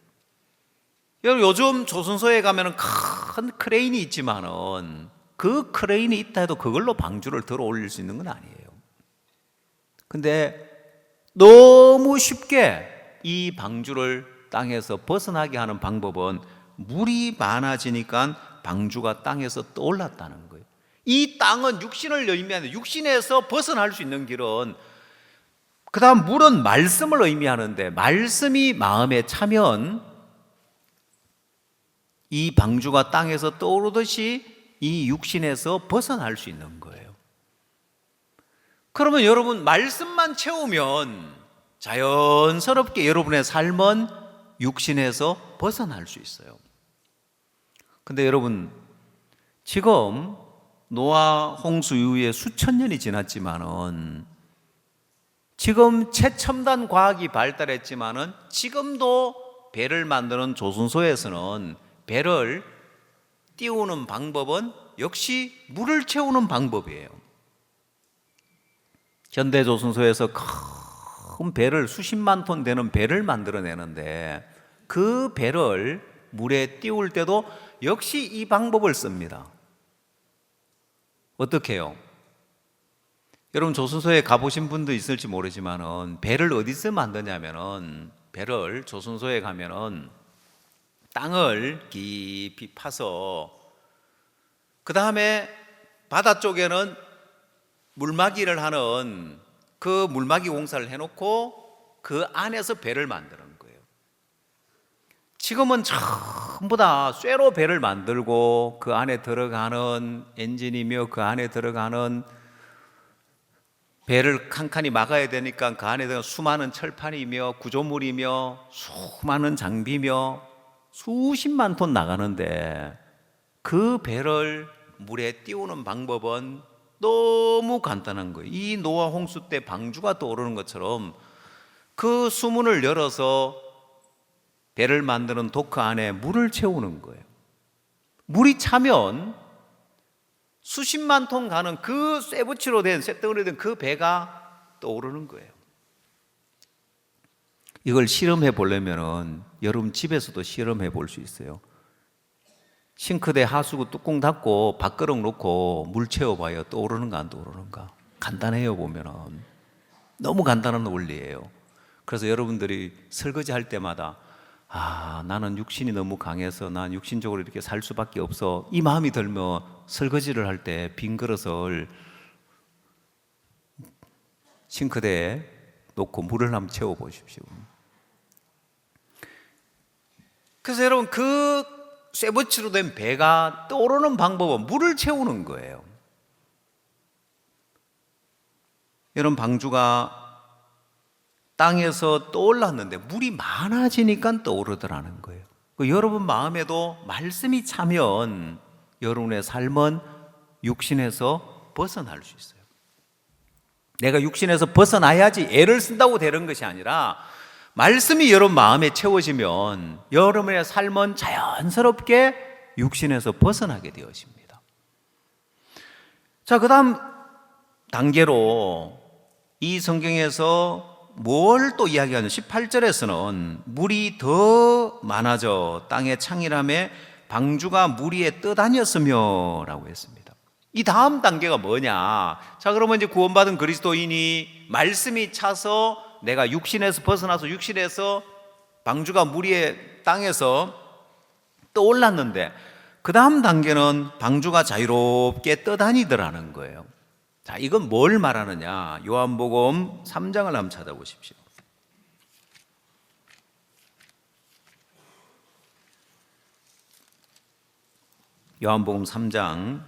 여러분, 요즘 조선소에 가면 큰 크레인이 있지만은 그 크레인이 있다 해도 그걸로 방주를 들어 올릴 수 있는 건 아니에요. 근데 너무 쉽게 이 방주를 땅에서 벗어나게 하는 방법은 물이 많아지니까 방주가 땅에서 떠올랐다는 거예요. 이 땅은 육신을 의미하는데 육신에서 벗어날 수 있는 길은, 그 다음 물은 말씀을 의미하는데 말씀이 마음에 차면 이 방주가 땅에서 떠오르듯이 이 육신에서 벗어날 수 있는 거예요. 그러면 여러분, 말씀만 채우면 자연스럽게 여러분의 삶은 육신에서 벗어날 수 있어요. 근데 여러분, 지금 노아 홍수 이후에 수천 년이 지났지만은, 지금 최첨단 과학이 발달했지만은 지금도 배를 만드는 조선소에서는 배를 띄우는 방법은 역시 물을 채우는 방법이에요. 현대 조선소에서 큰 배를, 수십만 톤 되는 배를 만들어내는데 그 배를 물에 띄울 때도 역시 이 방법을 씁니다. 어떻게 해요? 여러분, 조선소에 가보신 분도 있을지 모르지만은 배를 어디서 만드냐면은, 배를 조선소에 가면은 땅을 깊이 파서 그 다음에 바다 쪽에는 물막이를 하는 그 물막이 공사를 해놓고 그 안에서 배를 만드는 거예요. 지금은 전부 다 쇠로 배를 만들고 그 안에 들어가는 엔진이며 그 안에 들어가는 배를 칸칸이 막아야 되니까 그 안에 들어가는 수많은 철판이며 구조물이며 수많은 장비며 수십만 톤 나가는데 그 배를 물에 띄우는 방법은 너무 간단한 거예요. 이 노아 홍수 때 방주가 떠오르는 것처럼 그 수문을 열어서 배를 만드는 도크 안에 물을 채우는 거예요. 물이 차면 수십만 톤 가는 그 쇠붙이로 된, 쇠덩어리로 된 그 배가 떠오르는 거예요. 이걸 실험해 보려면은 여러분 집에서도 실험해 볼 수 있어요. 싱크대 하수구 뚜껑 닫고 밥그릇 놓고 물 채워봐요. 떠오르는가 안 떠오르는가? 간단해요. 보면은 너무 간단한 원리예요. 그래서 여러분들이 설거지 할 때마다 나는 육신이 너무 강해서 난 육신적으로 이렇게 살 수밖에 없어, 이 마음이 들면 설거지를 할 때 빈 그릇을 싱크대에 놓고 물을 한번 채워보십시오. 그래서 여러분, 그 쇠붙이로 된 배가 떠오르는 방법은 물을 채우는 거예요. 여러분, 방주가 땅에서 떠올랐는데 물이 많아지니까 떠오르더라는 거예요. 여러분 마음에도 말씀이 차면 여러분의 삶은 육신에서 벗어날 수 있어요. 내가 육신에서 벗어나야지 애를 쓴다고 되는 것이 아니라 말씀이 여러분 마음에 채워지면 여러분의 삶은 자연스럽게 육신에서 벗어나게 되어집니다. 자, 그 다음 단계로 이 성경에서 뭘 또 이야기하는 18절에서는 물이 더 많아져 땅의 창이라며 방주가 물 위에 떠다녔으며 라고 했습니다. 이 다음 단계가 뭐냐? 자, 그러면 이제 구원받은 그리스도인이 말씀이 차서 내가 육신에서 벗어나서 육신에서 방주가 물 위에 땅에서 떠올랐는데 그 다음 단계는 방주가 자유롭게 떠다니더라는 거예요. 자, 이건 뭘 말하느냐? 요한복음 3장을 한번 찾아보십시오. 요한복음 3장.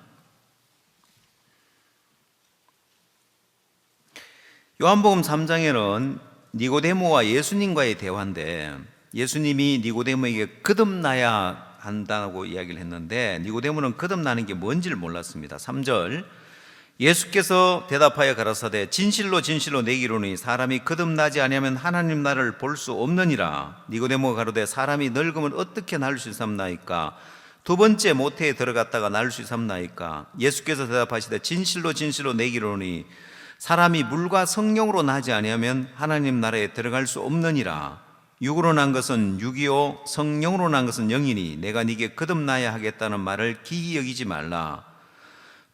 요한복음 3장에는 니고데모와 예수님과의 대화인데 예수님이 니고데모에게 거듭나야 한다고 이야기를 했는데 니고데모는 거듭나는 게 뭔지를 몰랐습니다. 3절, 예수께서 대답하여 가라사대 진실로 진실로 내게 이르노니 사람이 거듭나지 아니하면 하나님 나라를 볼 수 없느니라. 니고데모가 가로되 사람이 늙으면 어떻게 날 수 있삼나이까? 두 번째 모태에 들어갔다가 날 수 있삼나이까? 예수께서 대답하시되 진실로 진실로 내게 이르노니 사람이 물과 성령으로 나지 아니하면 하나님 나라에 들어갈 수 없느니라. 육으로 난 것은 육이요 성령으로 난 것은 영이니 내가 네게 거듭나야 하겠다는 말을 기이 여기지 말라.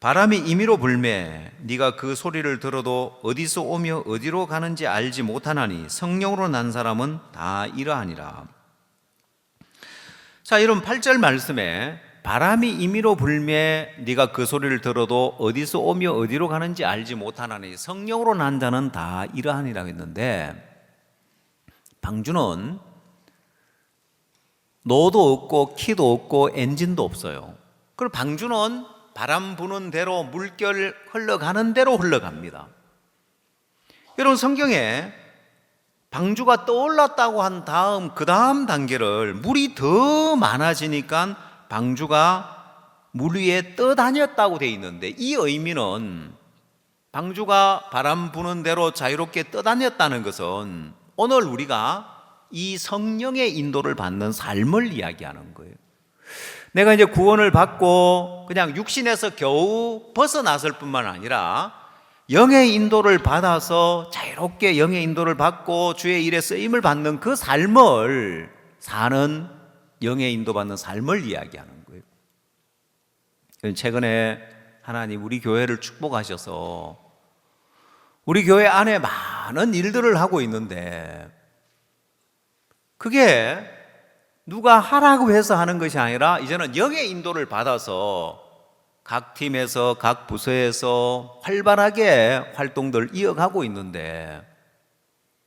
바람이 임의로 불매 네가 그 소리를 들어도 어디서 오며 어디로 가는지 알지 못하나니 성령으로 난 사람은 다 이러하니라. 자, 이런 8절 말씀에 바람이 임의로 불매 네가 그 소리를 들어도 어디서 오며 어디로 가는지 알지 못하나니 성령으로 난 자는 다 이러하니라고 했는데 방주는 노도 없고 키도 없고 엔진도 없어요. 그리고 방주는 바람 부는 대로 물결 흘러가는 대로 흘러갑니다. 여러분, 성경에 방주가 떠올랐다고 한 다음 그 다음 단계를 물이 더 많아지니까 방주가 물 위에 떠다녔다고 되어 있는데 이 의미는 방주가 바람 부는 대로 자유롭게 떠다녔다는 것은 오늘 우리가 이 성령의 인도를 받는 삶을 이야기하는 거예요. 내가 이제 구원을 받고 그냥 육신에서 겨우 벗어났을 뿐만 아니라 영의 인도를 받아서 자유롭게 영의 인도를 받고 주의 일에 쓰임을 받는 그 삶을 사는 영의 인도받는 삶을 이야기하는 거예요. 최근에 하나님 우리 교회를 축복하셔서 우리 교회 안에 많은 일들을 하고 있는데 그게 누가 하라고 해서 하는 것이 아니라 이제는 영의 인도를 받아서 각 팀에서 각 부서에서 활발하게 활동들을 이어가고 있는데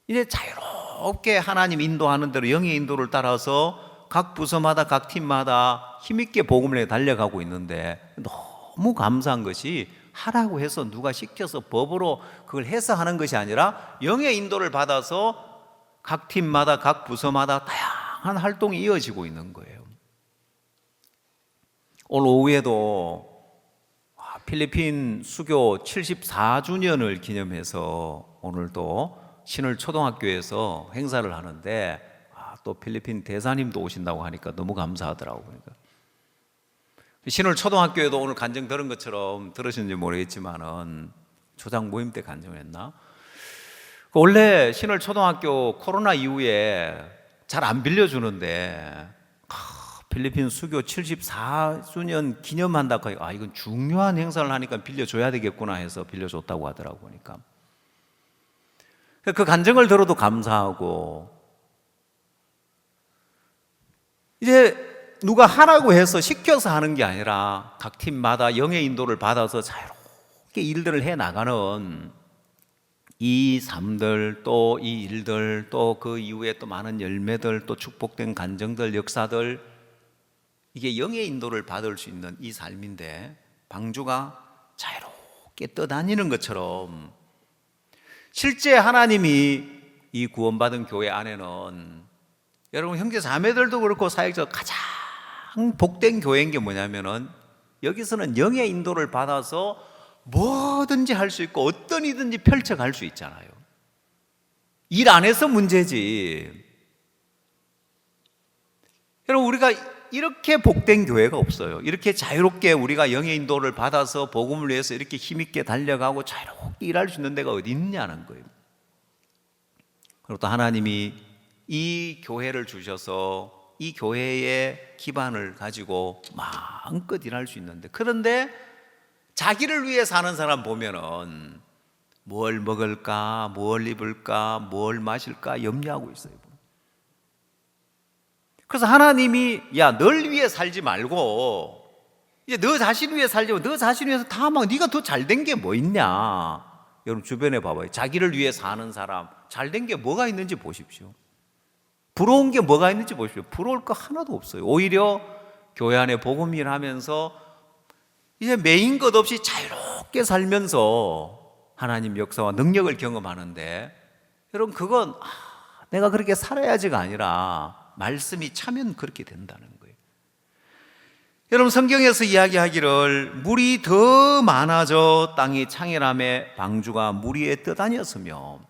이제 자유롭게 하나님 인도하는 대로 영의 인도를 따라서 각 부서마다 각 팀마다 힘있게 복음을 달려가고 있는데 너무 감사한 것이 하라고 해서 누가 시켜서 법으로 그걸 해서 하는 것이 아니라 영의 인도를 받아서 각 팀마다 각 부서마다 다양한 활동이 이어지고 있는 거예요. 오늘 오후에도 필리핀 수교 74주년을 기념해서 오늘도 신월초등학교에서 행사를 하는데 또 필리핀 대사님도 오신다고 하니까 너무 감사하더라고요. 그러니까 신월초등학교에도 오늘 간증 들은 것처럼 들으셨는지 모르겠지만은 조장 모임 때 간증을 했나? 원래 신월초등학교 코로나 이후에 잘 안 빌려주는데 필리핀 수교 74주년 기념한다고 하니까 이건 중요한 행사를 하니까 빌려줘야 되겠구나 해서 빌려줬다고 하더라고 보니까. 그 간증을 들어도 감사하고, 이제 누가 하라고 해서 시켜서 하는 게 아니라 각 팀마다 영의 인도를 받아서 자유롭게 일들을 해 나가는 이 삶들, 또 이 일들, 또 그 이후에 또 많은 열매들, 또 축복된 간증들, 역사들, 이게 영의 인도를 받을 수 있는 이 삶인데, 방주가 자유롭게 떠다니는 것처럼 실제 하나님이 이 구원받은 교회 안에는, 여러분 형제 자매들도 그렇고 사역자 가장 복된 교회인 게 뭐냐면은, 여기서는 영의 인도를 받아서 뭐든지 할 수 있고 어떤 일이든지 펼쳐갈 수 있잖아요. 일 안 해서 문제지. 여러분, 우리가 이렇게 복된 교회가 없어요. 이렇게 자유롭게 우리가 영의 인도를 받아서 복음을 위해서 이렇게 힘있게 달려가고 자유롭게 일할 수 있는 데가 어디 있냐는 거예요. 그리고 또 하나님이 이 교회를 주셔서 이 교회의 기반을 가지고 마음껏 일할 수 있는데, 그런데 자기를 위해 사는 사람 보면은 뭘 먹을까, 뭘 입을까, 뭘 마실까 염려하고 있어요. 그래서 하나님이 야, 널 위해 살지 말고 이제 너 자신 위해 살지 말고 너 자신 위해서 다 막 네가 더 잘된 게 뭐 있냐. 여러분 주변에 봐봐요. 자기를 위해 사는 사람 잘된 게 뭐가 있는지 보십시오. 부러운 게 뭐가 있는지 보십시오. 부러울 거 하나도 없어요. 오히려 교회 안에 복음 일하면서 이제 메인 것 없이 자유롭게 살면서 하나님 역사와 능력을 경험하는데, 여러분 그건 내가 그렇게 살아야지가 아니라 말씀이 차면 그렇게 된다는 거예요. 여러분 성경에서 이야기하기를 물이 더 많아져 땅이 창헬함에 방주가 물 위에 떠다녔으며,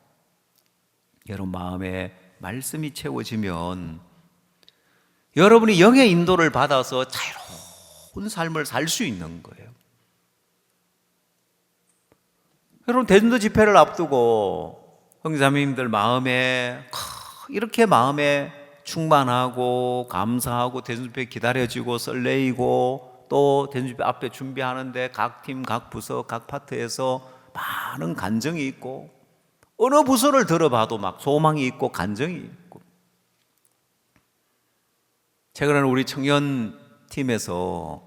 여러분 마음에 말씀이 채워지면 여러분이 영의 인도를 받아서 자유로운 삶을 살 수 있는 거예요. 여러분 대전도 집회를 앞두고 형제자매님들 마음에 이렇게 마음에 충만하고 감사하고 대전집회 기다려지고 설레이고, 또 대전집회 앞에 준비하는데 각 팀, 각 부서, 각 파트에서 많은 간증이 있고, 어느 부서를 들어봐도 막 소망이 있고 간증이 있고. 최근에는 우리 청년팀에서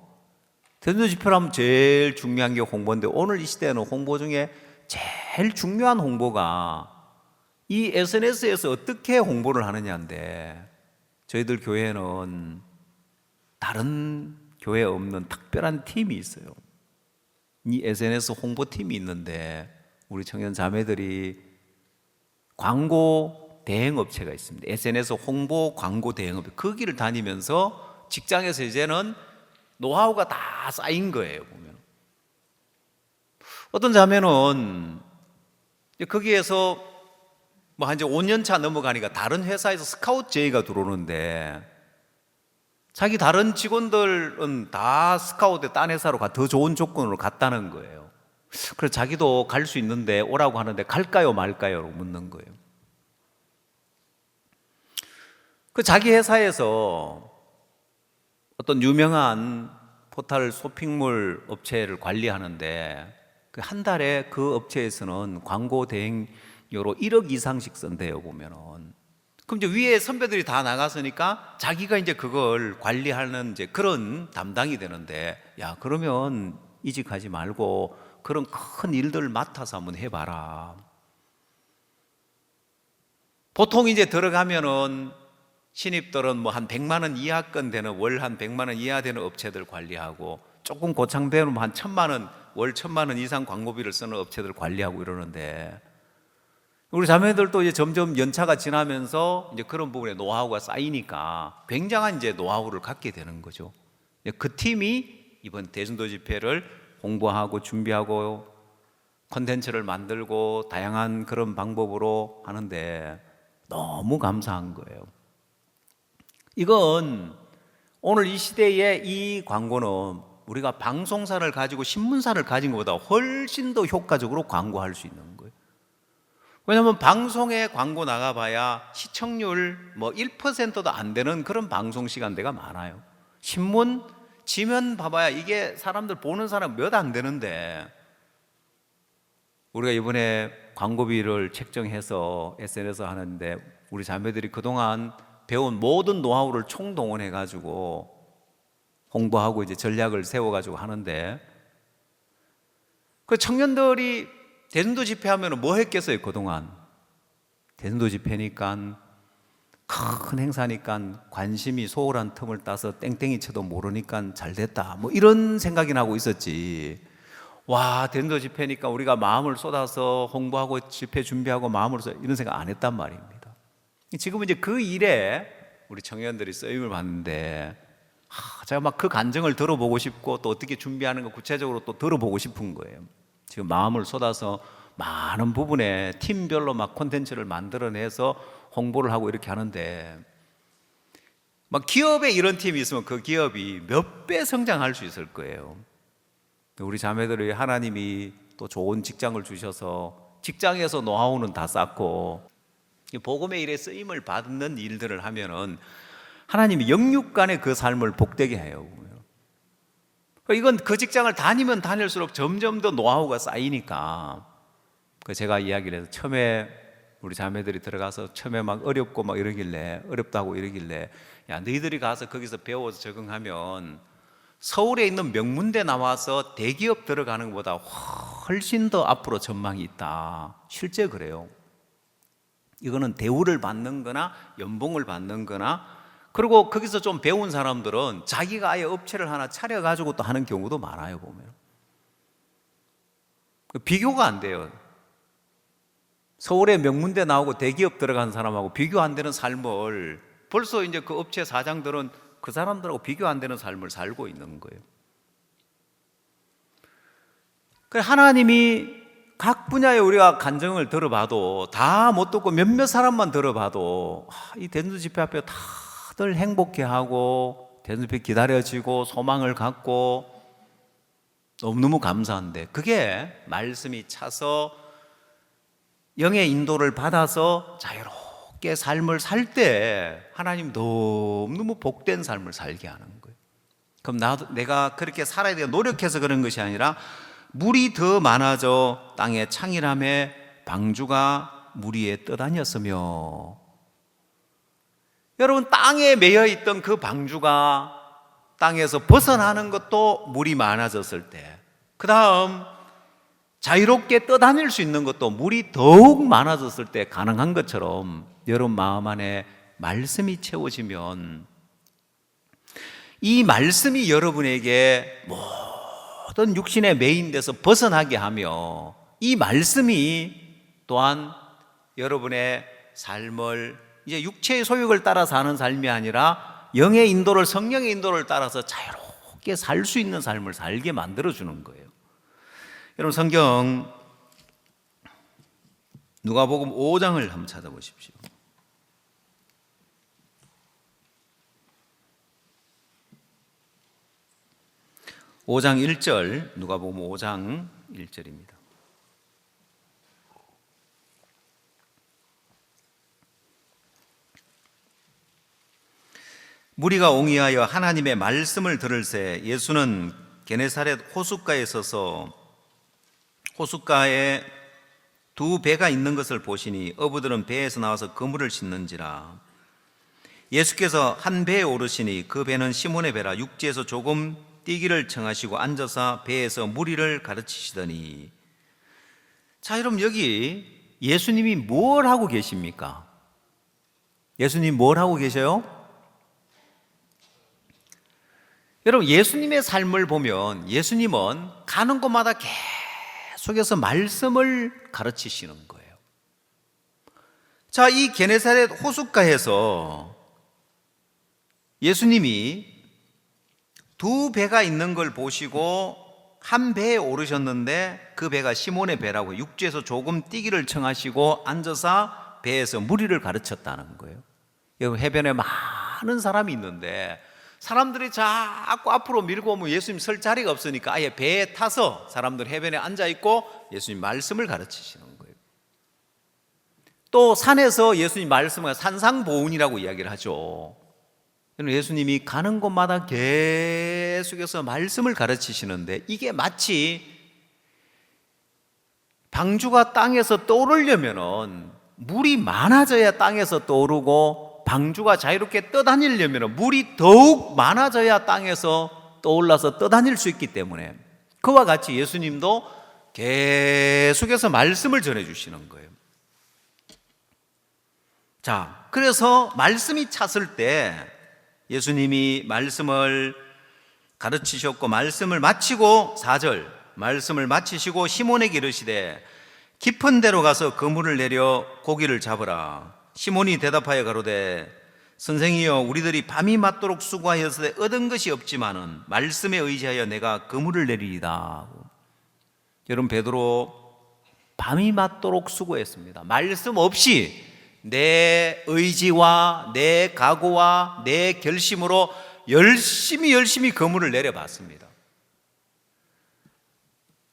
대전집회를 하면 제일 중요한 게 홍보인데, 오늘 이 시대에는 홍보 중에 제일 중요한 홍보가 이 SNS에서 어떻게 홍보를 하느냐인데, 저희들 교회는 다른 교회에 없는 특별한 팀이 있어요. 이 SNS 홍보팀이 있는데, 우리 청년 자매들이 광고 대행업체가 있습니다. SNS 홍보 광고 대행업체, 그 길을 다니면서 직장에서 이제는 노하우가 다 쌓인 거예요. 보면 어떤 자매는 거기에서 뭐 한 이제 5년 차 넘어가니까 다른 회사에서 스카우트 제의가 들어오는데, 자기 다른 직원들은 다 스카우트 딴 회사로 더 좋은 조건으로 갔다는 거예요. 그래서 자기도 갈 수 있는데 오라고 하는데 갈까요 말까요? 라고 묻는 거예요. 그 자기 회사에서 어떤 유명한 포털 쇼핑몰 업체를 관리하는데, 그 한 달에 그 업체에서는 광고 대행료로 1억 이상씩 쓴대요, 보면은. 그럼 이제 위에 선배들이 다 나갔으니까 자기가 이제 그걸 관리하는 이제 그런 담당이 되는데, 야, 그러면 이직하지 말고 그런 큰 일들을 맡아서 한번 해봐라. 보통 이제 들어가면은 신입들은 뭐 한 100만 원 이하권 되는, 월 한 100만 원 이하 되는 업체들 관리하고, 조금 고창되면 한 1000만 원, 월 1000만 원 이상 광고비를 쓰는 업체들 관리하고 이러는데, 우리 자매들도 이제 점점 연차가 지나면서 이제 그런 부분에 노하우가 쌓이니까 굉장한 이제 노하우를 갖게 되는 거죠. 그 팀이 이번 대전도 집회를 홍보하고 준비하고 콘텐츠를 만들고 다양한 그런 방법으로 하는데 너무 감사한 거예요. 이건 오늘 이 시대에 이 광고는 우리가 방송사를 가지고 신문사를 가진 것보다 훨씬 더 효과적으로 광고할 수 있는 거예요. 왜냐하면 방송에 광고 나가봐야 시청률 뭐 1%도 안 되는 그런 방송 시간대가 많아요. 신문 지면 봐봐야 이게 사람들 보는 사람 몇 안 되는데, 우리가 이번에 광고비를 책정해서 SNS 하는데 우리 자매들이 그동안 배운 모든 노하우를 총동원해 가지고 홍보하고 이제 전략을 세워 가지고 하는데, 그 청년들이 대전도 집회하면 뭐 했겠어요? 그동안 대전도 집회니까 큰 행사니까 관심이 소홀한 틈을 따서 땡땡이 쳐도 모르니까 잘 됐다, 뭐 이런 생각이 나고 있었지. 와, 대전도 집회니까 우리가 마음을 쏟아서 홍보하고 집회 준비하고 마음을 쏟아, 이런 생각 안 했단 말입니다. 지금은 이제 그 일에 우리 청년들이 쓰임을 받는데, 제가 막 그 간증을 들어보고 싶고 또 어떻게 준비하는 거 구체적으로 또 들어보고 싶은 거예요. 지금 마음을 쏟아서 많은 부분에 팀별로 막 콘텐츠를 만들어내서 홍보를 하고 이렇게 하는데, 막 기업에 이런 팀이 있으면 그 기업이 몇 배 성장할 수 있을 거예요. 우리 자매들이 하나님이 또 좋은 직장을 주셔서 직장에서 노하우는 다 쌓고 복음의 일에 쓰임을 받는 일들을 하면은 하나님이 영육간의 그 삶을 복되게 해요. 이건 그 직장을 다니면 다닐수록 점점 더 노하우가 쌓이니까, 제가 이야기를 해서 처음에 우리 자매들이 들어가서 처음에 막 어렵고 막 이러길래, 어렵다고 이러길래, 야, 너희들이 가서 거기서 배워서 적응하면 서울에 있는 명문대 나와서 대기업 들어가는 것보다 훨씬 더 앞으로 전망이 있다. 실제 그래요. 이거는 대우를 받는 거나 연봉을 받는 거나, 그리고 거기서 좀 배운 사람들은 자기가 아예 업체를 하나 차려가지고 또 하는 경우도 많아요, 보면. 비교가 안 돼요. 서울에 명문대 나오고 대기업 들어간 사람하고 비교 안 되는 삶을, 벌써 이제 그 업체 사장들은 그 사람들하고 비교 안 되는 삶을 살고 있는 거예요. 그래서 하나님이 각 분야에 우리가 간증을 들어봐도 다 못 듣고 몇몇 사람만 들어봐도 이 대전도 집회 앞에 다들 행복해하고 대전도 집회 기다려지고 소망을 갖고 너무너무 감사한데, 그게 말씀이 차서 영의 인도를 받아서 자유롭게 삶을 살 때 하나님 너무너무 복된 삶을 살게 하는 거예요. 그럼 내가 그렇게 살아야 돼 노력해서 그런 것이 아니라, 물이 더 많아져 땅의 창이라매 방주가 물 위에 떠다녔으며, 여러분, 땅에 매여 있던 그 방주가 땅에서 벗어나는 것도 물이 많아졌을 때, 그 다음 자유롭게 떠다닐 수 있는 것도 물이 더욱 많아졌을 때 가능한 것처럼, 여러분 마음 안에 말씀이 채워지면 이 말씀이 여러분에게 모든 육신의 매인돼서 벗어나게 하며, 이 말씀이 또한 여러분의 삶을 이제 육체의 소욕을 따라 사는 삶이 아니라 영의 인도를, 성령의 인도를 따라서 자유롭게 살 수 있는 삶을 살게 만들어주는 거예요. 여러분, 성경 누가복음 5장을 한번 찾아보십시오. (5장 1절) 누가복음 5장 1절입니다. 무리가 옹이하여 하나님의 말씀을 들을새 예수는 게네사렛 호숫가에 서서 호숫가에 두 배가 있는 것을 보시니 어부들은 배에서 나와서 그물을 씻는지라. 예수께서 한 배에 오르시니 그 배는 시몬의 배라. 육지에서 조금 뛰기를 청하시고 앉아서 배에서 무리를 가르치시더니. 자, 여러분, 여기 예수님이 뭘 하고 계십니까? 예수님 뭘 하고 계셔요? 여러분, 예수님의 삶을 보면 예수님은 가는 곳마다 계속해서 말씀을 가르치시는 거예요. 자, 이 게네사렛 호숫가에서 예수님이 두 배가 있는 걸 보시고 한 배에 오르셨는데, 그 배가 시몬의 배라고, 육지에서 조금 뛰기를 청하시고 앉아서 배에서 무리를 가르쳤다는 거예요. 여기 해변에 많은 사람이 있는데 사람들이 자꾸 앞으로 밀고 오면 예수님 설 자리가 없으니까 아예 배에 타서 사람들 해변에 앉아있고 예수님 말씀을 가르치시는 거예요. 또 산에서 예수님 말씀을 산상보훈이라고 이야기를 하죠. 예수님이 가는 곳마다 계속해서 말씀을 가르치시는데 이게 마치 방주가 땅에서 떠오르려면은 물이 많아져야 땅에서 떠오르고 방주가 자유롭게 떠다니려면 물이 더욱 많아져야 땅에서 떠올라서 떠다닐 수 있기 때문에 그와 같이 예수님도 계속해서 말씀을 전해주시는 거예요. 자, 그래서 말씀이 찼을 때 예수님이 말씀을 가르치셨고 말씀을 마치고 4절 말씀을 마치시고 시몬에게 이르시되 깊은 데로 가서 그물을 내려 고기를 잡으라. 시몬이 대답하여 가로되 선생이여 우리들이 밤이 맞도록 수고하였으되 얻은 것이 없지만은 말씀에 의지하여 내가 그물을 내리리다. 여러분 베드로 밤이 맞도록 수고했습니다. 말씀 없이 내 의지와 내 각오와 내 결심으로 열심히 그물을 내려봤습니다.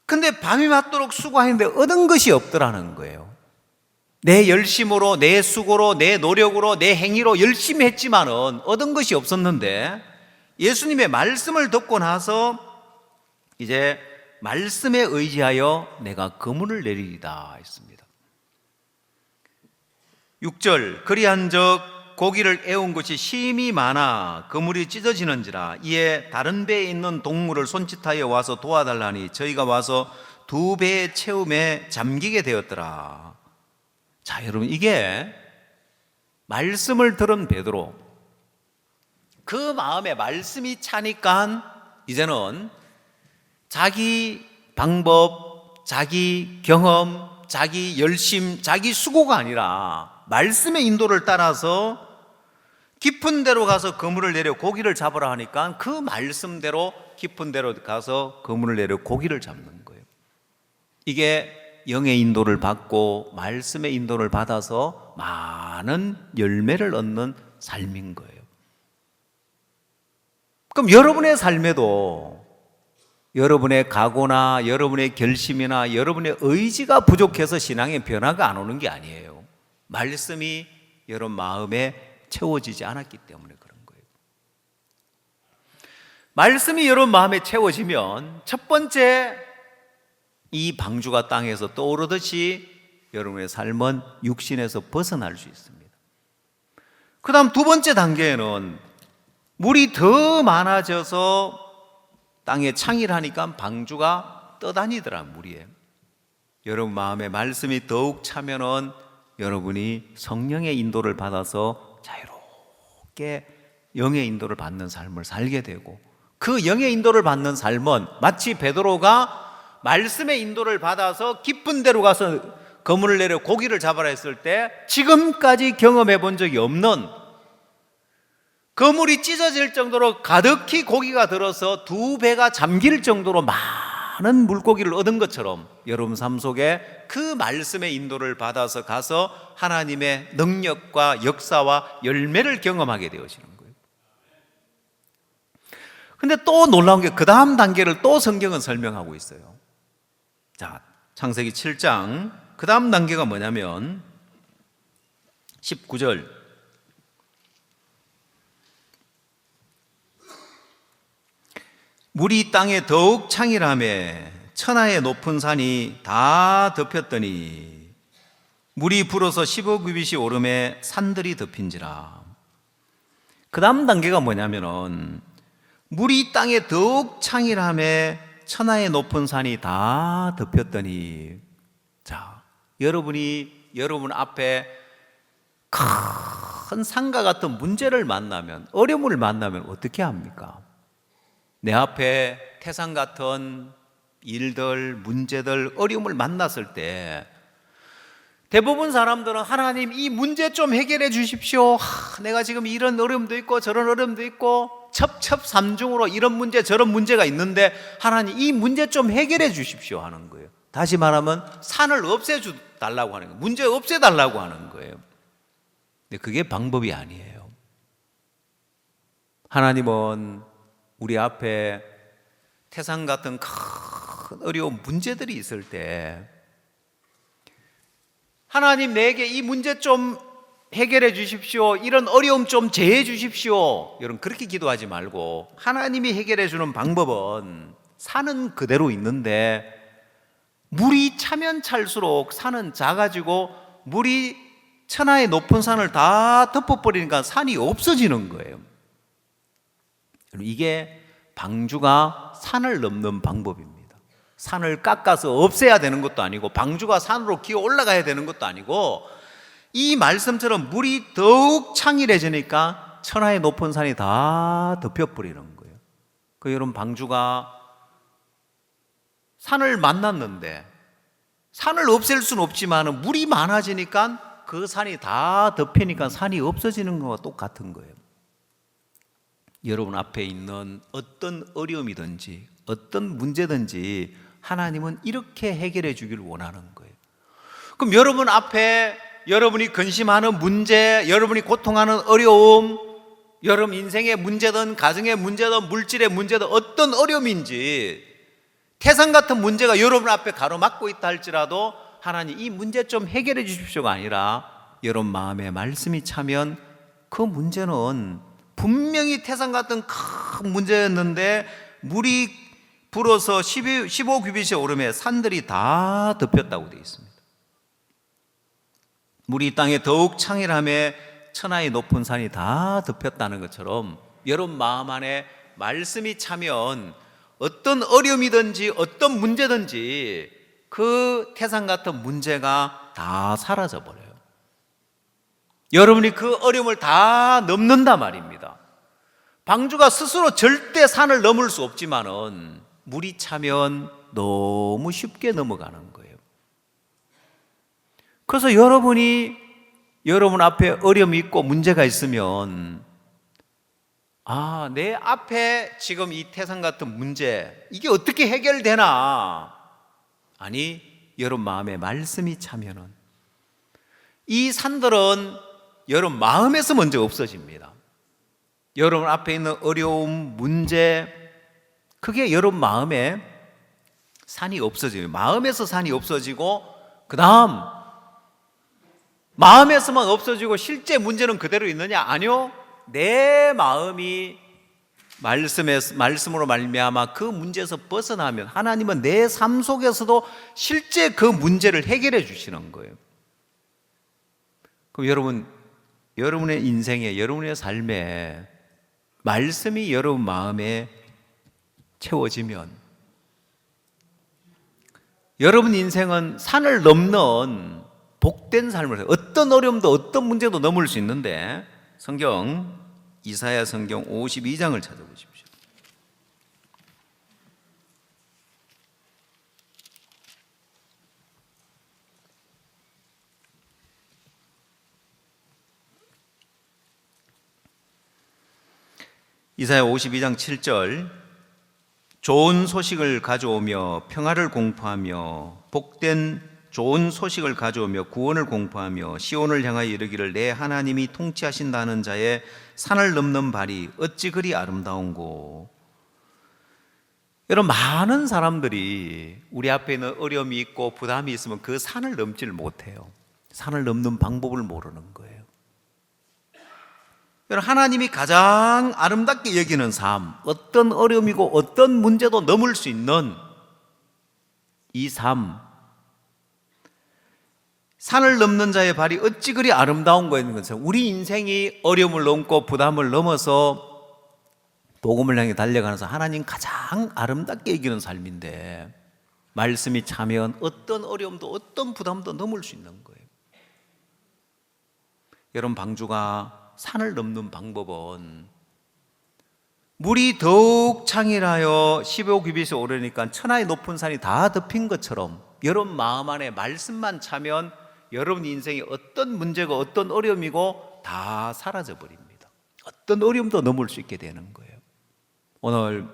근데 밤이 맞도록 수고하는데 얻은 것이 없더라는 거예요. 내 열심으로, 내 수고로, 내 노력으로, 내 행위로 열심히 했지만은 얻은 것이 없었는데 예수님의 말씀을 듣고 나서 이제 말씀에 의지하여 내가 그물을 내리리다 했습니다. 6절 그리한즉 고기를 애운 것이 심히 많아 그물이 찢어지는지라 이에 다른 배에 있는 동물을 손짓하여 와서 도와달라니 저희가 와서 2배의 채움에 잠기게 되었더라. 자, 여러분 이게 말씀을 들은 베드로 그 마음에 말씀이 차니까 이제는 자기 방법, 자기 경험, 자기 열심, 자기 수고가 아니라 말씀의 인도를 따라서 깊은 데로 가서 그물을 내려 고기를 잡으라 하니까 그 말씀대로 깊은 데로 가서 그물을 내려 고기를 잡는 거예요. 이게 영의 인도를 받고 말씀의 인도를 받아서 많은 열매를 얻는 삶인 거예요. 그럼 여러분의 삶에도 여러분의 각오나 여러분의 결심이나 여러분의 의지가 부족해서 신앙의 변화가 안 오는 게 아니에요. 말씀이 여러분 마음에 채워지지 않았기 때문에 그런 거예요. 말씀이 여러분 마음에 채워지면 첫 번째 이 방주가 땅에서 떠오르듯이 여러분의 삶은 육신에서 벗어날 수 있습니다. 그 다음 두 번째 단계에는 물이 더 많아져서 땅에 창의를 하니까 방주가 떠다니더라 물이에요. 여러분 마음에 말씀이 더욱 차면은 여러분이 성령의 인도를 받아서 자유롭게 영의 인도를 받는 삶을 살게 되고 그 영의 인도를 받는 삶은 마치 베드로가 말씀의 인도를 받아서 깊은 데로 가서 그물을 내려 고기를 잡아라 했을 때 지금까지 경험해 본 적이 없는 그물이 찢어질 정도로 가득히 고기가 들어서 2배가 잠길 정도로 많은 물고기를 얻은 것처럼 여러분 삶 속에 그 말씀의 인도를 받아서 가서 하나님의 능력과 역사와 열매를 경험하게 되어지는 거예요. 근데 또 놀라운 게 그 다음 단계를 또 성경은 설명하고 있어요. 자, 창세기 7장 그 다음 단계가 뭐냐면 19절 물이 땅에 더욱 창일하매 천하의 높은 산이 다 덮였더니 물이 불어서 15규빗이 오름에 산들이 덮인지라. 그 다음 단계가 뭐냐면은 물이 땅에 더욱 창일하매 천하의 높은 산이 다 덮였더니 자, 여러분이 여러분 앞에 큰 산과 같은 문제를 만나면 어려움을 만나면 어떻게 합니까? 내 앞에 태산 같은 일들, 문제들, 어려움을 만났을 때 대부분 사람들은 하나님 이 문제 좀 해결해 주십시오. 내가 지금 이런 어려움도 있고 저런 어려움도 있고 첩첩삼중으로 이런 문제 저런 문제가 있는데 하나님 이 문제 좀 해결해 주십시오 하는 거예요. 다시 말하면 산을 없애달라고 하는 거예요. 문제 없애달라고 하는 거예요. 근데 그게 방법이 아니에요. 하나님은 우리 앞에 태산 같은 큰 어려운 문제들이 있을 때 하나님 내게 이 문제 좀 해결해 주십시오. 이런 어려움 좀 제해 주십시오. 여러분 그렇게 기도하지 말고 하나님이 해결해 주는 방법은 산은 그대로 있는데 물이 차면 찰수록 산은 작아지고 물이 천하의 높은 산을 다 덮어버리니까 산이 없어지는 거예요. 이게 방주가 산을 넘는 방법입니다. 산을 깎아서 없애야 되는 것도 아니고 방주가 산으로 기어 올라가야 되는 것도 아니고 이 말씀처럼 물이 더욱 창일해지니까 천하의 높은 산이 다 덮여버리는 거예요. 여러분 방주가 산을 만났는데 산을 없앨 수는 없지만 물이 많아지니까 그 산이 다 덮이니까 산이 없어지는 것과 똑같은 거예요. 여러분 앞에 있는 어떤 어려움이든지 어떤 문제든지 하나님은 이렇게 해결해 주기를 원하는 거예요. 그럼 여러분 앞에 여러분이 근심하는 문제, 여러분이 고통하는 어려움, 여러분 인생의 문제든 가정의 문제든 물질의 문제든 어떤 어려움인지 태산 같은 문제가 여러분 앞에 가로막고 있다 할지라도 하나님 이 문제 좀 해결해 주십시오가 아니라 여러분 마음에 말씀이 차면 그 문제는 분명히 태산 같은 큰 문제였는데 물이 불어서 15규빗이 오름에 산들이 다 덮였다고 되어 있습니다. 물이 땅에 더욱 창일함에 천하의 높은 산이 다 덮였다는 것처럼 여러분 마음 안에 말씀이 차면 어떤 어려움이든지 어떤 문제든지 그 태산 같은 문제가 다 사라져 버려요. 여러분이 그 어려움을 다 넘는단 말입니다. 방주가 스스로 절대 산을 넘을 수 없지만은 물이 차면 너무 쉽게 넘어가는 거예요. 그래서 여러분 앞에 어려움이 있고 문제가 있으면 내 앞에 지금 이 태산 같은 문제 이게 어떻게 해결되나? 아니, 여러분 마음에 말씀이 차면은 이 산들은 여러분 마음에서 먼저 없어집니다. 여러분 앞에 있는 어려움, 문제 그게 여러분 마음에 산이 없어져요. 마음에서 산이 없어지고 그 다음 마음에서만 없어지고 실제 문제는 그대로 있느냐? 아니요. 내 마음이 말씀으로 말미암아 그 문제에서 벗어나면 하나님은 내 삶 속에서도 실제 그 문제를 해결해 주시는 거예요. 그럼 여러분의 인생에 여러분의 삶에 말씀이 여러분 마음에 채워지면 여러분 인생은 산을 넘는 복된 삶을 해요. 어떤 어려움도 어떤 문제도 넘을 수 있는데 성경 이사야 성경 52장을 찾아보십시오. 이사야 52장 7절 좋은 소식을 가져오며 평화를 공포하며 복된 좋은 소식을 가져오며 구원을 공포하며 시온을 향하여 이르기를 내 하나님이 통치하신다는 자의 산을 넘는 발이 어찌 그리 아름다운고. 여러분 많은 사람들이 우리 앞에 있는 어려움이 있고 부담이 있으면 그 산을 넘지를 못해요. 산을 넘는 방법을 모르는 거예요. 여러분 하나님이 가장 아름답게 여기는 삶, 어떤 어려움이고 어떤 문제도 넘을 수 있는 이 삶, 산을 넘는 자의 발이 어찌 그리 아름다운 거였는 것은 우리 인생이 어려움을 넘고 부담을 넘어서 복음을 향해 달려가면서 하나님 가장 아름답게 이기는 삶인데 말씀이 차면 어떤 어려움도 어떤 부담도 넘을 수 있는 거예요. 여러분 방주가 산을 넘는 방법은 물이 더욱 창일하여 15규빗이 오르니까 천하의 높은 산이 다 덮인 것처럼 여러분 마음 안에 말씀만 차면 여러분 인생이 어떤 문제고 어떤 어려움이고 다 사라져 버립니다. 어떤 어려움도 넘을 수 있게 되는 거예요. 오늘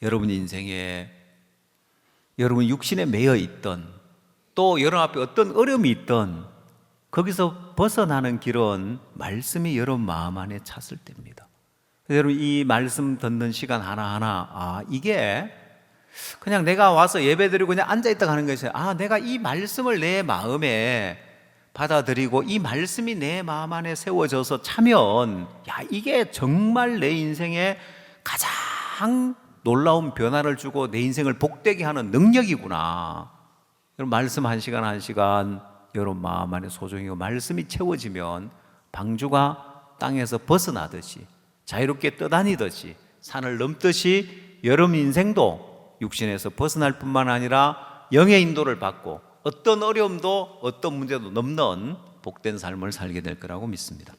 여러분 인생에 여러분 육신에 매여 있던 또 여러분 앞에 어떤 어려움이 있던 거기서 벗어나는 길은 말씀이 여러분 마음 안에 찼을 때입니다. 여러분 이 말씀 듣는 시간 하나하나 이게 그냥 내가 와서 예배드리고 그냥 앉아있다 가는 것이 내가 이 말씀을 내 마음에 받아들이고 이 말씀이 내 마음 안에 세워져서 차면, 야, 이게 정말 내 인생에 가장 놀라운 변화를 주고 내 인생을 복되게 하는 능력이구나. 여러분, 말씀 한 시간 한 시간 여러분 마음 안에 소중히고 말씀이 채워지면 방주가 땅에서 벗어나듯이 자유롭게 떠다니듯이 산을 넘듯이 여러분 인생도 육신에서 벗어날 뿐만 아니라 영의 인도를 받고 어떤 어려움도 어떤 문제도 넘는 복된 삶을 살게 될 거라고 믿습니다.